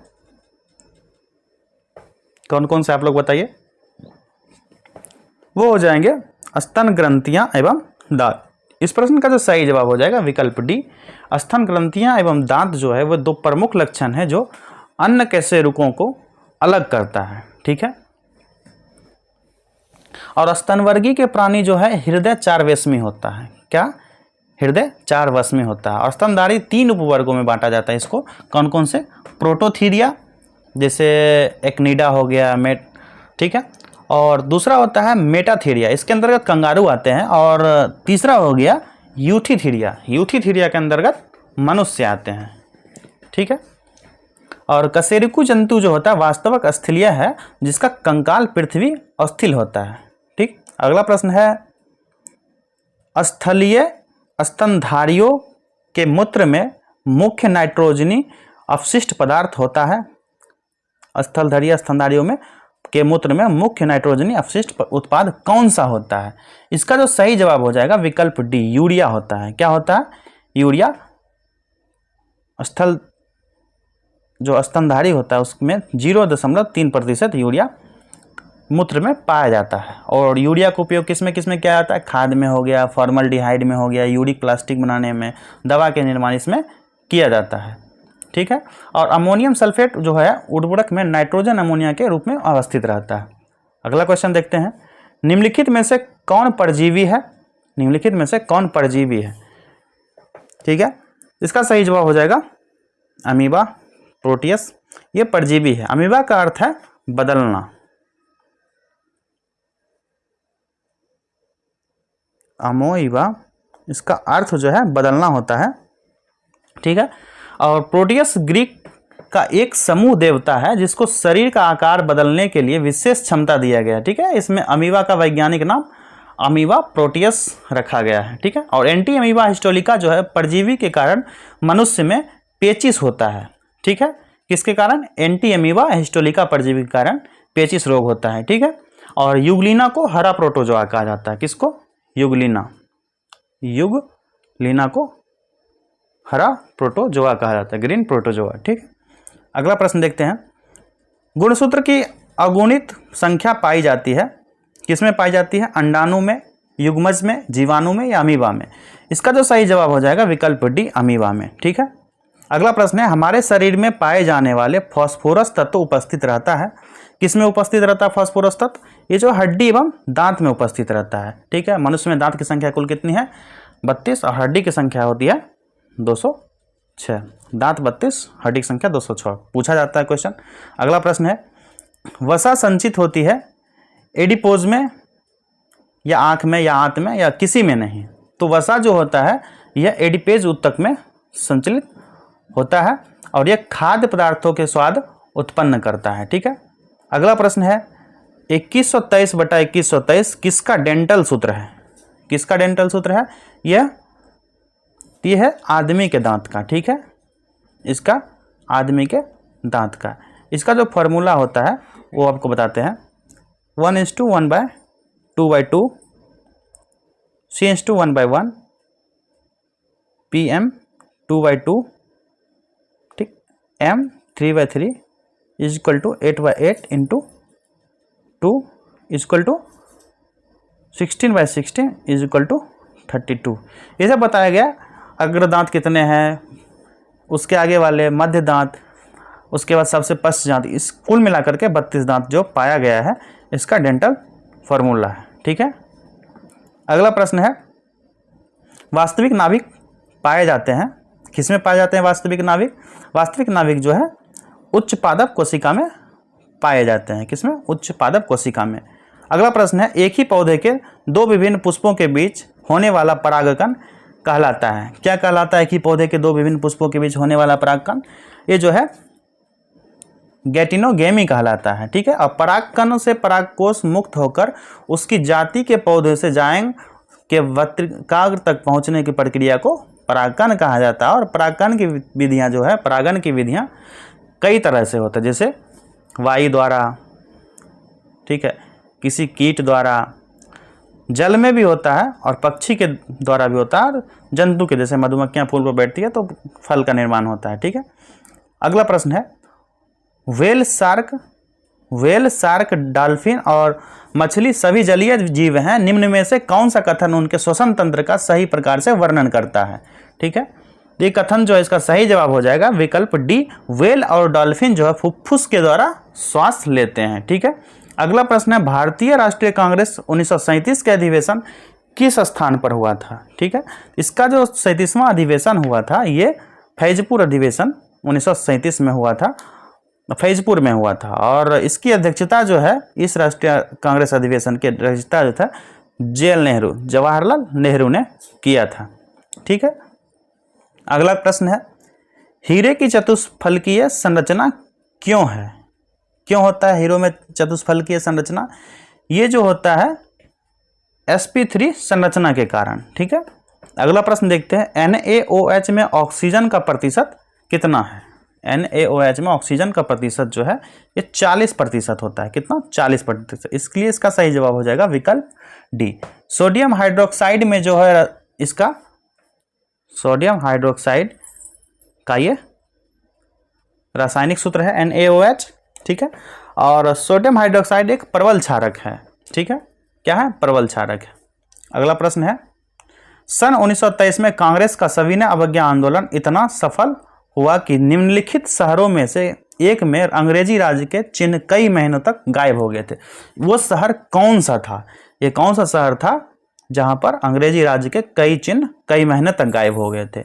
कौन कौन से आप लोग बताइए। वो हो जाएंगे स्तन ग्रंथियां एवं दांत। इस प्रश्न का जो सही जवाब हो जाएगा विकल्प डी। स्तन ग्रंथियां एवं दांत जो है वो दो प्रमुख लक्षण है जो अन्य कशेरुकों को अलग करता है। ठीक है, और स्तनवर्गी के प्राणी जो है हृदय 4 वसमी होता है। क्या? हृदय 4 वसमी होता है। और स्तनधारी 3 उपवर्गों में बांटा जाता है इसको। कौन कौन से? प्रोटोथीरिया, जैसे एक्निडा हो गया, ठीक है, और दूसरा होता है मेटाथीरिया, इसके अंतर्गत कंगारू आते हैं। और तीसरा हो गया यूथीथीरिया, यूथीथीरिया के अंतर्गत मनुष्य आते हैं। ठीक है, और कशेरुकी जंतु जो होता है वास्तविक स्थलीय है, जिसका कंकाल पृथ्वी अस्थिल होता है। ठीक, अगला प्रश्न है, स्थलीय स्तनधारियों के मूत्र में मुख्य नाइट्रोजनी अपशिष्ट पदार्थ होता है। स्थलधारी स्तनधारियों में के मूत्र में मुख्य नाइट्रोजनी अपशिष्ट उत्पाद कौन सा होता है? इसका जो सही जवाब हो जाएगा विकल्प डी, यूरिया होता है। क्या होता है? यूरिया। स्थल जो स्तनधारी होता है उसमें 0.3% यूरिया मूत्र में पाया जाता है। और यूरिया का उपयोग किस में किया जाता है? खाद में हो गया, फॉर्मल्डिहाइड में हो गया, यूरिक प्लास्टिक बनाने में, दवा के निर्माण इसमें किया जाता है। ठीक है, और अमोनियम सल्फेट जो है उर्वरक में नाइट्रोजन अमोनिया के रूप में अवस्थित रहता है। अगला क्वेश्चन देखते हैं, निम्नलिखित में से कौन परजीवी है? निम्नलिखित में से कौन परजीवी है? ठीक है, इसका सही जवाब हो जाएगा अमीबा, प्रोटियस, ये परजीवी है। अमीबा का अर्थ है बदलना। अमोइबा, इसका अर्थ जो है बदलना होता है। ठीक है, और प्रोटियस ग्रीक का एक समूह देवता है जिसको शरीर का आकार बदलने के लिए विशेष क्षमता दिया गया है। ठीक है, इसमें अमीबा का वैज्ञानिक नाम अमीबा प्रोटियस रखा गया है। ठीक है, और एंटी अमीबा हिस्टोलिका जो है परजीवी के कारण मनुष्य में पेचिस होता है। ठीक है, किसके कारण? एंटी अमीबा हिस्टोलिका परजीवी के कारण पेचिस रोग होता है। ठीक है, और युगलिना को हरा प्रोटोजोआ कहा जाता है। किसको? युगलिना। युगलिना को हरा प्रोटोजोआ कहा जाता है, ग्रीन प्रोटोजोआ। ठीक है, अगला प्रश्न देखते हैं, गुणसूत्र की अगुणित संख्या पाई जाती है, किसमें पाई जाती है? अंडाणु में, युग्मज में, जीवाणु में या अमीबा में? इसका जो सही जवाब हो जाएगा विकल्प डी, अमीबा में। ठीक है, अगला प्रश्न है, हमारे शरीर में पाए जाने वाले फास्फोरस तत्व उपस्थित रहता है, किसमें उपस्थित रहता है फास्फोरस तत्व? ये जो हड्डी एवं दांत में उपस्थित रहता है। ठीक है, मनुष्य में दांत की संख्या कुल कितनी है? 32, और हड्डी की संख्या होती है 206। दांत 32, हड्डी की संख्या 206 पूछा जाता है क्वेश्चन। अगला प्रश्न है, वसा संचित होती है एडिपोज में या आंख में या आंत में या किसी में नहीं? तो वसा जो होता है यह एडिपेज ऊतक में संचलित होता है और यह खाद्य पदार्थों के स्वाद उत्पन्न करता है। ठीक है, अगला प्रश्न है, 2123/2123 किसका डेंटल सूत्र है? किसका डेंटल सूत्र है? यह है आदमी के दांत का। ठीक है, इसका आदमी के दांत का। इसका जो फॉर्मूला होता है वो आपको बताते हैं, 1:1/2/2, C:1/1, PM 2/2, ठीक, M 3/3 is equal to 8/8 into 2 is equal to 16/16 is equal to 32। ये सब बताया गया। अग्र दांत कितने हैं, उसके आगे वाले, मध्य दांत, उसके बाद सबसे पश्च दांत, इस कुल मिलाकर के 32 दांत जो पाया गया है इसका डेंटल फॉर्मूला है। ठीक है, अगला प्रश्न है, वास्तविक नाभिक पाए जाते हैं, किसमें पाए जाते हैं वास्तविक नाभिक? वास्तविक नाभिक जो है उच्च पादप कोशिका में पाए जाते हैं। किसमें? उच्च पादप कोशिका में। अगला प्रश्न है, एक ही पौधे के दो विभिन्न पुष्पों के बीच होने वाला परागकण कहलाता है। क्या कहलाता है कि पौधे के दो विभिन्न पुष्पों के बीच होने वाला परागकण? ये जो है गैटिनोगेमी कहलाता है। ठीक है, और परागकण से परागकोश मुक्त होकर उसकी जाति के पौधे से जायंग के वक्राग्र तक पहुंचने की प्रक्रिया को परागकण कहा जाता है। और परागकण की विधियां जो है, परागण की विधियां कई तरह से होता है, जैसे वायु द्वारा, ठीक है, किसी कीट द्वारा, जल में भी होता है और पक्षी के द्वारा भी होता है, और जंतु के, जैसे मधुमक्खियां फूल पर बैठती है तो फल का निर्माण होता है। ठीक है, अगला प्रश्न है, व्हेल, शार्क, डॉल्फिन और मछली सभी जलीय जीव हैं, निम्न में से कौन सा कथन उनके श्वसन तंत्र का सही प्रकार से वर्णन करता है? ठीक है, ये कथन जो है इसका सही जवाब हो जाएगा विकल्प डी, व्हेल और डॉल्फिन जो है फुफ्फुस के द्वारा श्वास लेते हैं। ठीक है, अगला प्रश्न है, भारतीय राष्ट्रीय कांग्रेस 1937 के अधिवेशन किस स्थान पर हुआ था? ठीक है, इसका जो 37वां अधिवेशन हुआ था ये फैजपुर अधिवेशन 1937 में हुआ था, फैजपुर में हुआ था। और इसकी अध्यक्षता जो है, इस राष्ट्रीय कांग्रेस अधिवेशन की अध्यक्षता जो था जवाहरलाल नेहरू ने किया था। ठीक है, अगला प्रश्न है, हीरे की चतुष्फलकीय संरचना क्यों है? क्यों होता है हीरो में चतुष्फलकीय संरचना? ये जो होता है sp3 संरचना के कारण। ठीक है, अगला प्रश्न देखते हैं, NaOH में ऑक्सीजन का प्रतिशत कितना है? NaOH में ऑक्सीजन का प्रतिशत जो है ये 40% होता है। कितना? 40%। इसलिए इसका सही जवाब हो जाएगा विकल्प डी। सोडियम हाइड्रोक्साइड में जो है इसका, सोडियम हाइड्रोक्साइड का ये रासायनिक सूत्र है NaOH। ठीक है, और सोडियम हाइड्रोक्साइड एक प्रबल क्षारक है। ठीक है, क्या है? प्रबल क्षारक है। अगला प्रश्न है, सन 1923 में कांग्रेस का सविनय अवज्ञा आंदोलन इतना सफल हुआ कि निम्नलिखित शहरों में से एक में अंग्रेजी राज के चिन्ह कई महीनों तक गायब हो गए थे। वो शहर कौन सा था? ये कौन सा शहर था जहां पर अंग्रेजी राज्य के कई चिन्ह कई महीने तक गायब हो गए थे?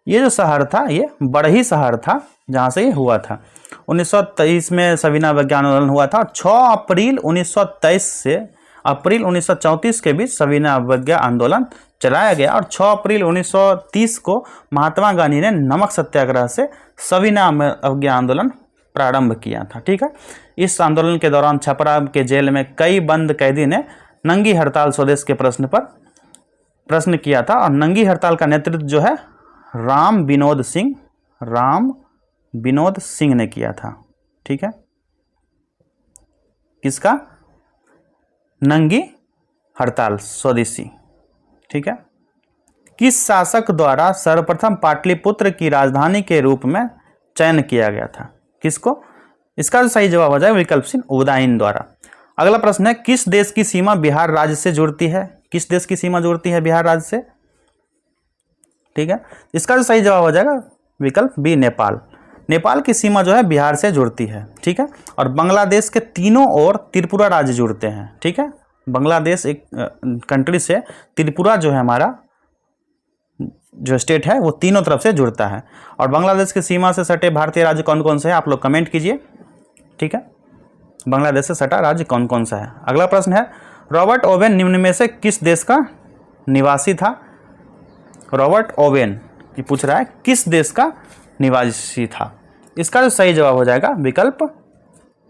ये जो शहर था ये बड़ही शहर था जहां से ये हुआ था। 1923 में सविनय अवज्ञा आंदोलन हुआ था और 6 अप्रैल 1923 से अप्रैल 1934 के बीच सविनय अवज्ञा आंदोलन चलाया गया। और 6 अप्रैल 1930 को महात्मा गांधी ने नमक सत्याग्रह से सविनय अवज्ञा आंदोलन प्रारंभ किया था। ठीक है, इस आंदोलन के दौरान छपरा के जेल में कई बंद कैदी ने नंगी हड़ताल स्वदेश के प्रश्न किया था। और नंगी हड़ताल का नेतृत्व जो है राम विनोद सिंह ने किया था। ठीक है, किसका? नंगी हड़ताल स्वदेशी। ठीक है, किस शासक द्वारा सर्वप्रथम पाटलिपुत्र की राजधानी के रूप में चयन किया गया था? किसको? इसका सही जवाब हो जाएगा विकल्प सी, उदयन द्वारा। अगला प्रश्न है, किस देश की सीमा बिहार राज्य से जुड़ती है? किस देश की सीमा जुड़ती है बिहार राज्य से? ठीक है, इसका जो सही जवाब हो जाएगा विकल्प बी, नेपाल। नेपाल की सीमा जो है बिहार से जुड़ती है। ठीक है, और बांग्लादेश के तीनों ओर त्रिपुरा राज्य जुड़ते हैं। ठीक है, बांग्लादेश एक कंट्री से त्रिपुरा जो है हमारा जो स्टेट है वो तीनों तरफ से जुड़ता है। और बांग्लादेश की सीमा से सटे भारतीय राज्य कौन कौन से हैं? आप लोग कमेंट कीजिए। ठीक है, बांग्लादेश से सटा राज्य कौन कौन सा है? अगला प्रश्न है, रॉबर्ट ओवेन निम्न में से किस देश का निवासी था? रॉबर्ट ओवेन ये पूछ रहा है किस देश का निवासी था? इसका जो सही जवाब हो जाएगा विकल्प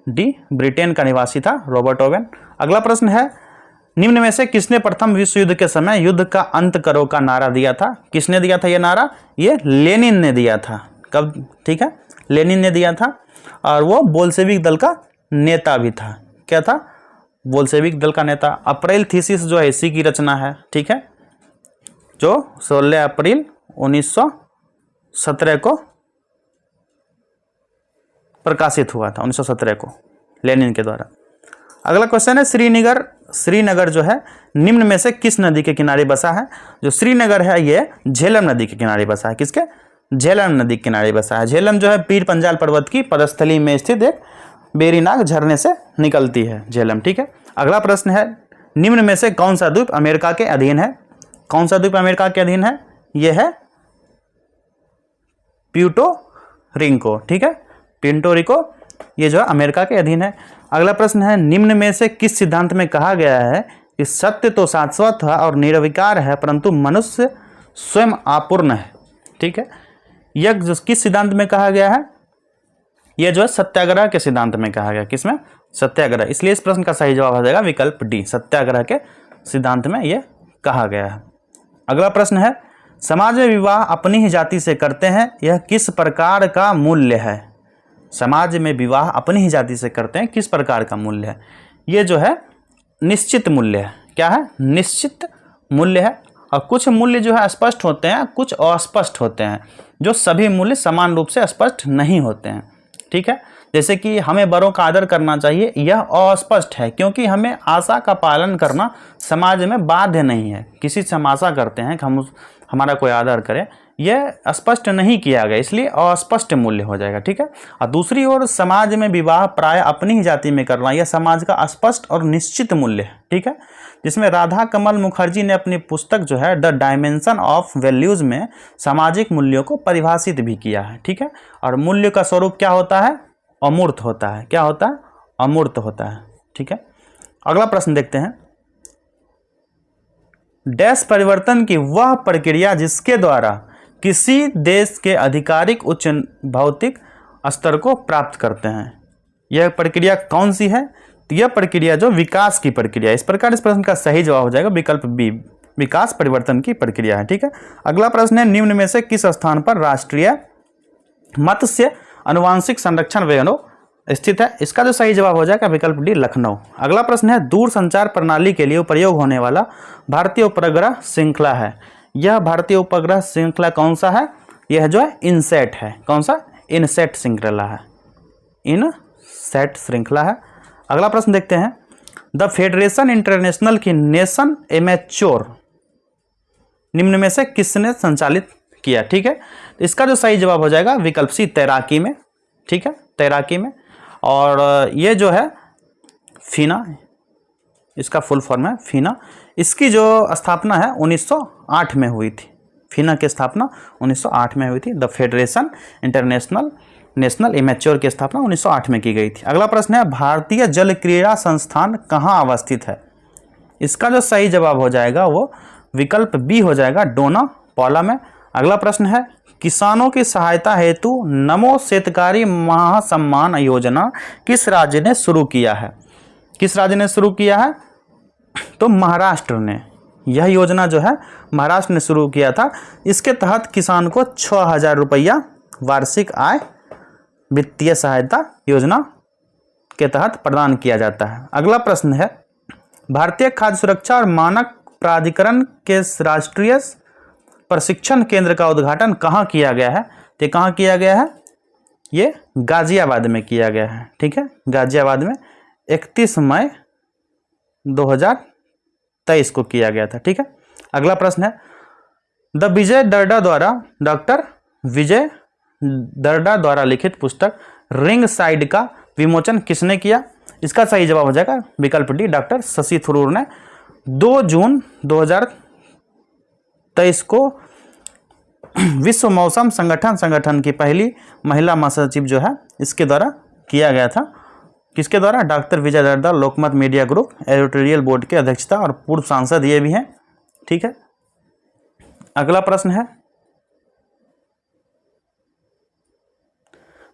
डी, ब्रिटेन का निवासी था रॉबर्ट ओवेन। अगला प्रश्न है, निम्न में से किसने प्रथम विश्व युद्ध के समय युद्ध का अंत करो का नारा दिया था? किसने दिया था ये नारा? ये लेनिन ने दिया था। कब? ठीक है, लेनिन ने दिया था और वो बोल्शेविक दल का नेता भी था। क्या था? बोल्शेविक दल का नेता। अप्रैल थीसिस जो है इसी की रचना है। ठीक है, जो 16 अप्रैल 1917 को प्रकाशित हुआ था, 1917 को लेनिन के द्वारा। अगला क्वेश्चन है, श्रीनगर जो है निम्न में से किस नदी के किनारे बसा है? जो श्रीनगर है ये झेलम नदी के किनारे बसा है। किसके? झेलम नदी के किनारे बसा है। झेलम जो है पीर पंजाल पर्वत की पदस्थली में स्थित एक बेरीनाग झरने से निकलती है झेलम। ठीक है, अगला प्रश्न है, निम्न में से कौन सा द्वीप अमेरिका के अधीन है? कौन सा द्वीप अमेरिका के अधीन है? यह है प्यूर्टो रिको, ठीक है, प्यूर्टो रिको, ये जो है अमेरिका के अधीन है। अगला प्रश्न है, निम्न में से किस सिद्धांत में कहा गया है कि सत्य तो शाश्वत है और निर्विकार है परंतु मनुष्य स्वयं अपूर्ण है? ठीक है, यह जो किस सिद्धांत में कहा गया है? यह जो है सत्याग्रह के सिद्धांत में कहा गया। किसमें? सत्याग्रह। इसलिए इस प्रश्न का सही जवाब हो जाएगा विकल्प डी, सत्याग्रह के सिद्धांत में यह कहा गया है। अगला प्रश्न है, समाज में विवाह अपनी ही जाति से करते हैं, यह किस प्रकार का मूल्य है? समाज में विवाह अपनी ही जाति से करते हैं, किस प्रकार का मूल्य है? ये जो है निश्चित मूल्य है। क्या है? निश्चित मूल्य है। और कुछ मूल्य जो है स्पष्ट होते हैं, कुछ अस्पष्ट होते हैं, जो सभी मूल्य समान रूप से स्पष्ट नहीं होते हैं। ठीक है, जैसे कि हमें बड़ों का आदर करना चाहिए, यह अस्पष्ट है क्योंकि हमें आशा का पालन करना समाज में बाध्य नहीं है। किसी से हम आशा करते हैं कि हमारा कोई आदर करे, यह स्पष्ट नहीं किया गया, इसलिए अस्पष्ट मूल्य हो जाएगा। ठीक है, और दूसरी ओर समाज में विवाह प्राय अपनी ही जाति में करना, यह समाज का स्पष्ट और निश्चित मूल्य है। ठीक है, जिसमें राधा कमल मुखर्जी ने अपनी पुस्तक जो है द डायमेंशन ऑफ वैल्यूज में सामाजिक मूल्यों को परिभाषित भी किया है। ठीक है, और मूल्य का स्वरूप क्या होता है? अमूर्त होता है। क्या होता है? अमूर्त होता है। ठीक है, अगला प्रश्न देखते हैं, डैश परिवर्तन की वह प्रक्रिया जिसके द्वारा किसी देश के आधिकारिक उच्च भौतिक स्तर को प्राप्त करते हैं, यह प्रक्रिया कौन सी है? तो यह प्रक्रिया जो विकास की प्रक्रिया है। इस प्रकार इस प्रश्न का सही जवाब हो जाएगा विकल्प बी, विकास परिवर्तन की प्रक्रिया है। ठीक है, अगला प्रश्न है, निम्न में से किस स्थान पर राष्ट्रीय मत्स्य अनुवांशिक संरक्षण ब्यूरो स्थित है? इसका जो सही जवाब हो जाएगा विकल्प डी, लखनऊ। अगला प्रश्न है, दूर संचार प्रणाली के लिए उपयोग होने वाला भारतीय उपग्रह श्रृंखला है, यह भारतीय उपग्रह श्रृंखला कौन सा है? यह जो है इनसेट है। कौन सा? इनसेट श्रृंखला है, इनसेट श्रृंखला है। अगला प्रश्न देखते हैं, द फेडरेशन इंटरनेशनल की नेशन एमेच्योर निम्न में से किसने संचालित किया? ठीक है, इसका जो सही जवाब हो जाएगा विकल्प सी, तैराकी में। ठीक है, तैराकी में। और ये जो है फीना, इसका फुल फॉर्म है फीना। इसकी जो स्थापना है 1908 में हुई थी। फीना की स्थापना 1908 में हुई थी। The federation international national immature की स्थापना 1908 में की गई थी। अगला प्रश्न है, भारतीय जल क्रीड़ा संस्थान कहाँ अवस्थित है? इसका जो सही जवाब हो जाएगा वो विकल्प बी हो जाएगा, डोना पौला में। अगला प्रश्न है, किसानों की सहायता हेतु नमो शेतकारी महासम्मान योजना किस राज्य ने शुरू किया है? किस राज्य ने शुरू किया है? तो महाराष्ट्र ने। यह योजना जो है महाराष्ट्र ने शुरू किया था। इसके तहत किसान को 6,000 रुपया वार्षिक आय वित्तीय सहायता योजना के तहत प्रदान किया जाता है। अगला प्रश्न है, भारतीय खाद्य सुरक्षा और मानक प्राधिकरण के राष्ट्रीय प्रशिक्षण केंद्र का उद्घाटन कहाँ किया गया है? तो कहाँ किया गया है? ये गाजियाबाद में किया गया है। ठीक है, गाजियाबाद में 31 मई 2023 को किया गया था। ठीक है, अगला प्रश्न है, द विजय दर्डा द्वारा डॉक्टर विजय दर्डा द्वारा लिखित पुस्तक रिंग साइड का विमोचन किसने किया? इसका सही जवाब हो जाएगा विकल्प डी, डॉक्टर शशि थरूर ने। 2 जून 2023 को विश्व मौसम संगठन की पहली महिला महासचिव जो है इसके द्वारा किया गया था। किसके द्वारा? डॉक्टर विजय दर्डा, लोकमत मीडिया ग्रुप एडिटोरियल बोर्ड के अध्यक्षता और पूर्व सांसद ये भी हैं। ठीक है, अगला प्रश्न है,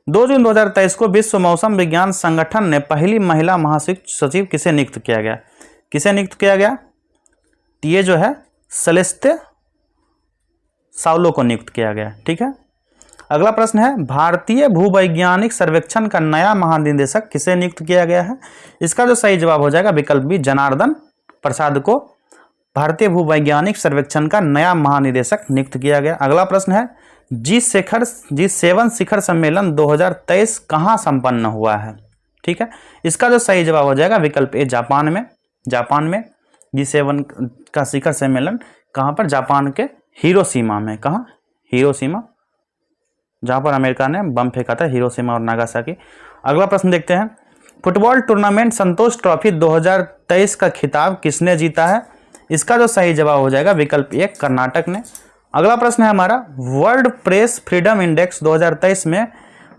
2 जून 2023 को विश्व मौसम विज्ञान संगठन ने पहली महिला महासचिव किसे नियुक्त किया गया? किसे नियुक्त किया गया? ये जो है सेलेस्ते साउलो को नियुक्त किया गया। ठीक है, अगला प्रश्न है, भारतीय भूवैज्ञानिक सर्वेक्षण का नया महानिदेशक किसे नियुक्त किया गया है? इसका जो सही जवाब हो जाएगा विकल्प बी, जनार्दन प्रसाद को भारतीय भूवैज्ञानिक सर्वेक्षण का नया महानिदेशक नियुक्त किया गया। अगला प्रश्न है, G7 शिखर सम्मेलन 2023 कहाँ संपन्न हुआ है? ठीक है, इसका जो सही जवाब हो जाएगा विकल्प ए, जापान में। जापान में G7 का शिखर सम्मेलन कहाँ पर? जापान के हिरोशिमा में। कहाँ? हिरोशिमा, जहाँ पर अमेरिका ने बम फेंका था, हिरोशिमा और नागासाकी। अगला प्रश्न देखते हैं, फुटबॉल टूर्नामेंट संतोष ट्रॉफी 2023 का खिताब किसने जीता है? इसका जो सही जवाब हो जाएगा विकल्प ए, कर्नाटक ने। अगला प्रश्न है हमारा, वर्ल्ड प्रेस फ्रीडम इंडेक्स 2023 में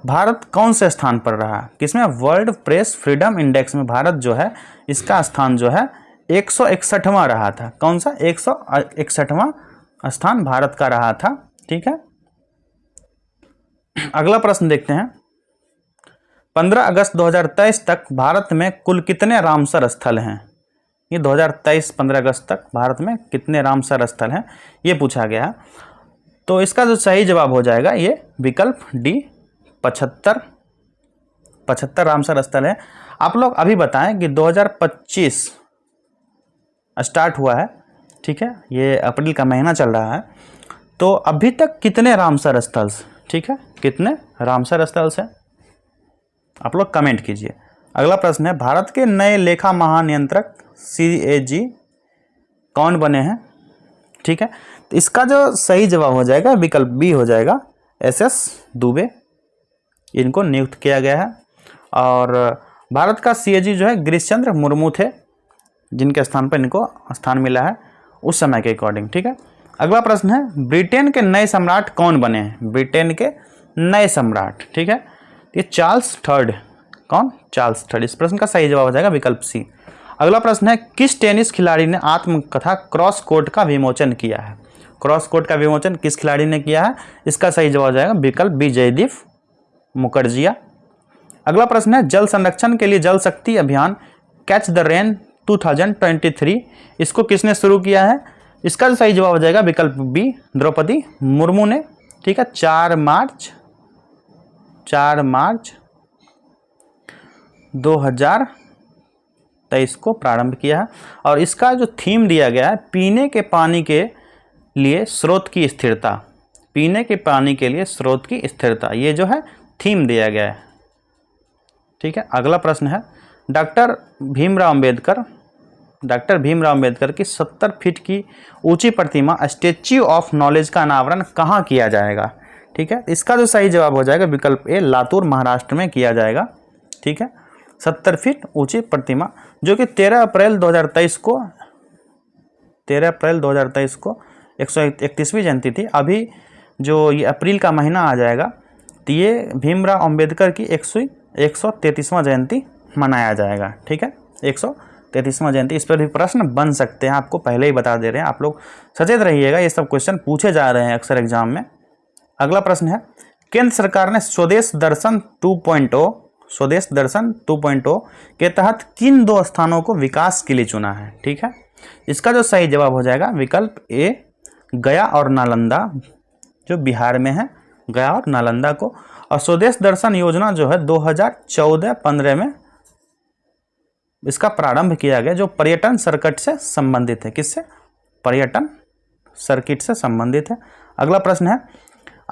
भारत कौन से स्थान पर रहा? किसमें? वर्ल्ड प्रेस फ्रीडम इंडेक्स में भारत जो है इसका स्थान जो है 161वां रहा था। कौन सा? 161वां स्थान भारत का रहा था। ठीक है, अगला प्रश्न देखते हैं। 15 अगस्त 2023 तक भारत में कुल कितने रामसर स्थल हैं? ये 2023 15 अगस्त तक भारत में कितने रामसर स्थल हैं ये पूछा गया है। तो इसका जो सही जवाब हो जाएगा ये विकल्प डी, 75 रामसर स्थल है। आप लोग अभी बताएं कि 2025 स्टार्ट हुआ है, ठीक है, ये अप्रैल का महीना चल रहा है, तो अभी तक कितने रामसर स्थल, ठीक है, कितने रामसर स्थल हैं आप लोग कमेंट कीजिए। अगला प्रश्न है, भारत के नए लेखा महानियंत्रक CAG कौन बने हैं? ठीक है, तो इसका जो सही जवाब हो जाएगा विकल्प बी हो जाएगा, SS दुबे, इनको नियुक्त किया गया है। और भारत का CAG जो है गिरीश चंद्र मुर्मू थे, जिनके स्थान पर इनको स्थान मिला है उस समय के अकॉर्डिंग। ठीक है, अगला प्रश्न है, ब्रिटेन के नए सम्राट कौन बने हैं? ब्रिटेन के नए सम्राट, ठीक है, ये चार्ल्स थर्ड। कौन? Charles third. इस प्रश्न का सही जवाब हो जाएगा विकल्प सी। अगला प्रश्न है, किस टेनिस खिलाड़ी ने आत्मकथा क्रॉस कोर्ट का विमोचन किया है? क्रॉस कोर्ट का विमोचन किस खिलाड़ी ने किया है? इसका सही जवाब हो जाएगा विकल्प बी, जयदीप मुखर्जिया। अगला प्रश्न है, जल संरक्षण के लिए जल शक्ति अभियान कैच द रेन 2023 इसको किसने शुरू किया है? इसका सही जवाब हो जाएगा विकल्प बी, द्रौपदी मुर्मू ने। ठीक है, 4 मार्च 2023 को प्रारंभ किया है। और इसका जो थीम दिया गया है, पीने के पानी के लिए स्रोत की स्थिरता, पीने के पानी के लिए स्रोत की स्थिरता, ये जो है थीम दिया गया है। ठीक है, अगला प्रश्न है, डॉक्टर भीमराव अंबेडकर की 70 फीट की ऊंची प्रतिमा स्टैच्यू ऑफ नॉलेज का अनावरण कहाँ किया जाएगा? ठीक है, इसका जो सही जवाब हो जाएगा विकल्प ए, लातूर महाराष्ट्र में किया जाएगा। ठीक है, 70 फीट ऊंची प्रतिमा जो कि 13 अप्रैल 2023 को 131वीं जयंती थी। अभी जो ये अप्रैल का महीना आ जाएगा तो ये भीमराव अंबेडकर की 133वां जयंती मनाया जाएगा। ठीक है, 133वां जयंती। इस पर भी प्रश्न बन सकते हैं, आपको पहले ही बता दे रहे हैं, आप लोग सचेत रहिएगा, ये सब क्वेश्चन पूछे जा रहे हैं अक्सर एग्जाम में। अगला प्रश्न है, केंद्र सरकार ने स्वदेश दर्शन 2.0 के तहत किन 2 स्थानों को विकास के लिए चुना है? ठीक है, इसका जो सही जवाब हो जाएगा विकल्प ए, गया और नालंदा, जो बिहार में है, गया और नालंदा को। और स्वदेश दर्शन योजना जो है 2014-15 में इसका प्रारंभ किया गया, जो पर्यटन सर्किट से संबंधित है। किससे? पर्यटन सर्किट से संबंधित है। अगला प्रश्न है,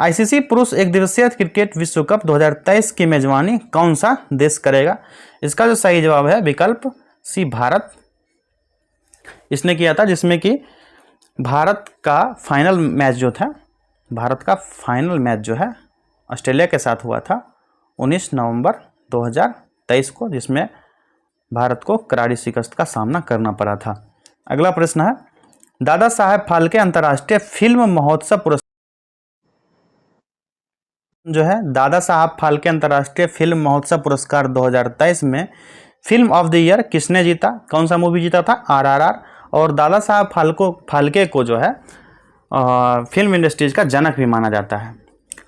ICC पुरुष एक दिवसीय क्रिकेट विश्व कप 2023 की मेजबानी कौन सा देश करेगा? इसका जो सही जवाब है विकल्प सी, भारत, इसने किया था, जिसमें कि भारत का फाइनल मैच जो है ऑस्ट्रेलिया के साथ हुआ था 19 नवंबर 2023 को, जिसमें भारत को करारी शिकस्त का सामना करना पड़ा था। अगला प्रश्न है, दादा साहेब फाल्के अंतर्राष्ट्रीय फिल्म महोत्सव पुरस्कार जो है, दादा साहब फाल्के अंतर्राष्ट्रीय फिल्म महोत्सव पुरस्कार 2023 में फिल्म ऑफ द ईयर किसने जीता? कौन सा मूवी जीता था? RRR। और दादा साहब फाल्के को जो है फिल्म इंडस्ट्रीज का जनक भी माना जाता है।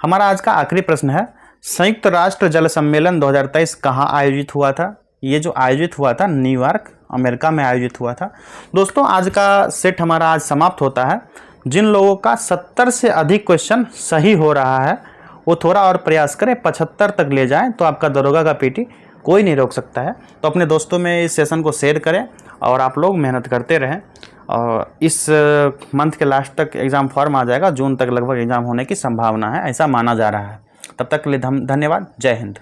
हमारा आज का आखिरी प्रश्न है, संयुक्त राष्ट्र जल सम्मेलन 2023 कहाँ आयोजित हुआ था? ये जो आयोजित हुआ था न्यूयॉर्क, अमेरिका में आयोजित हुआ था। दोस्तों, आज का सेट हमारा आज समाप्त होता है। जिन लोगों का 70 से अधिक क्वेश्चन सही हो रहा है वो थोड़ा और प्रयास करें, 75 तक ले जाएं तो आपका दरोगा का PT कोई नहीं रोक सकता है। तो अपने दोस्तों में इस सेशन को शेयर करें और आप लोग मेहनत करते रहें। और इस मंथ के लास्ट तक एग्ज़ाम फॉर्म आ जाएगा, जून तक लगभग एग्ज़ाम होने की संभावना है, ऐसा माना जा रहा है। तब तक के लिए धन्यवाद। जय हिंद।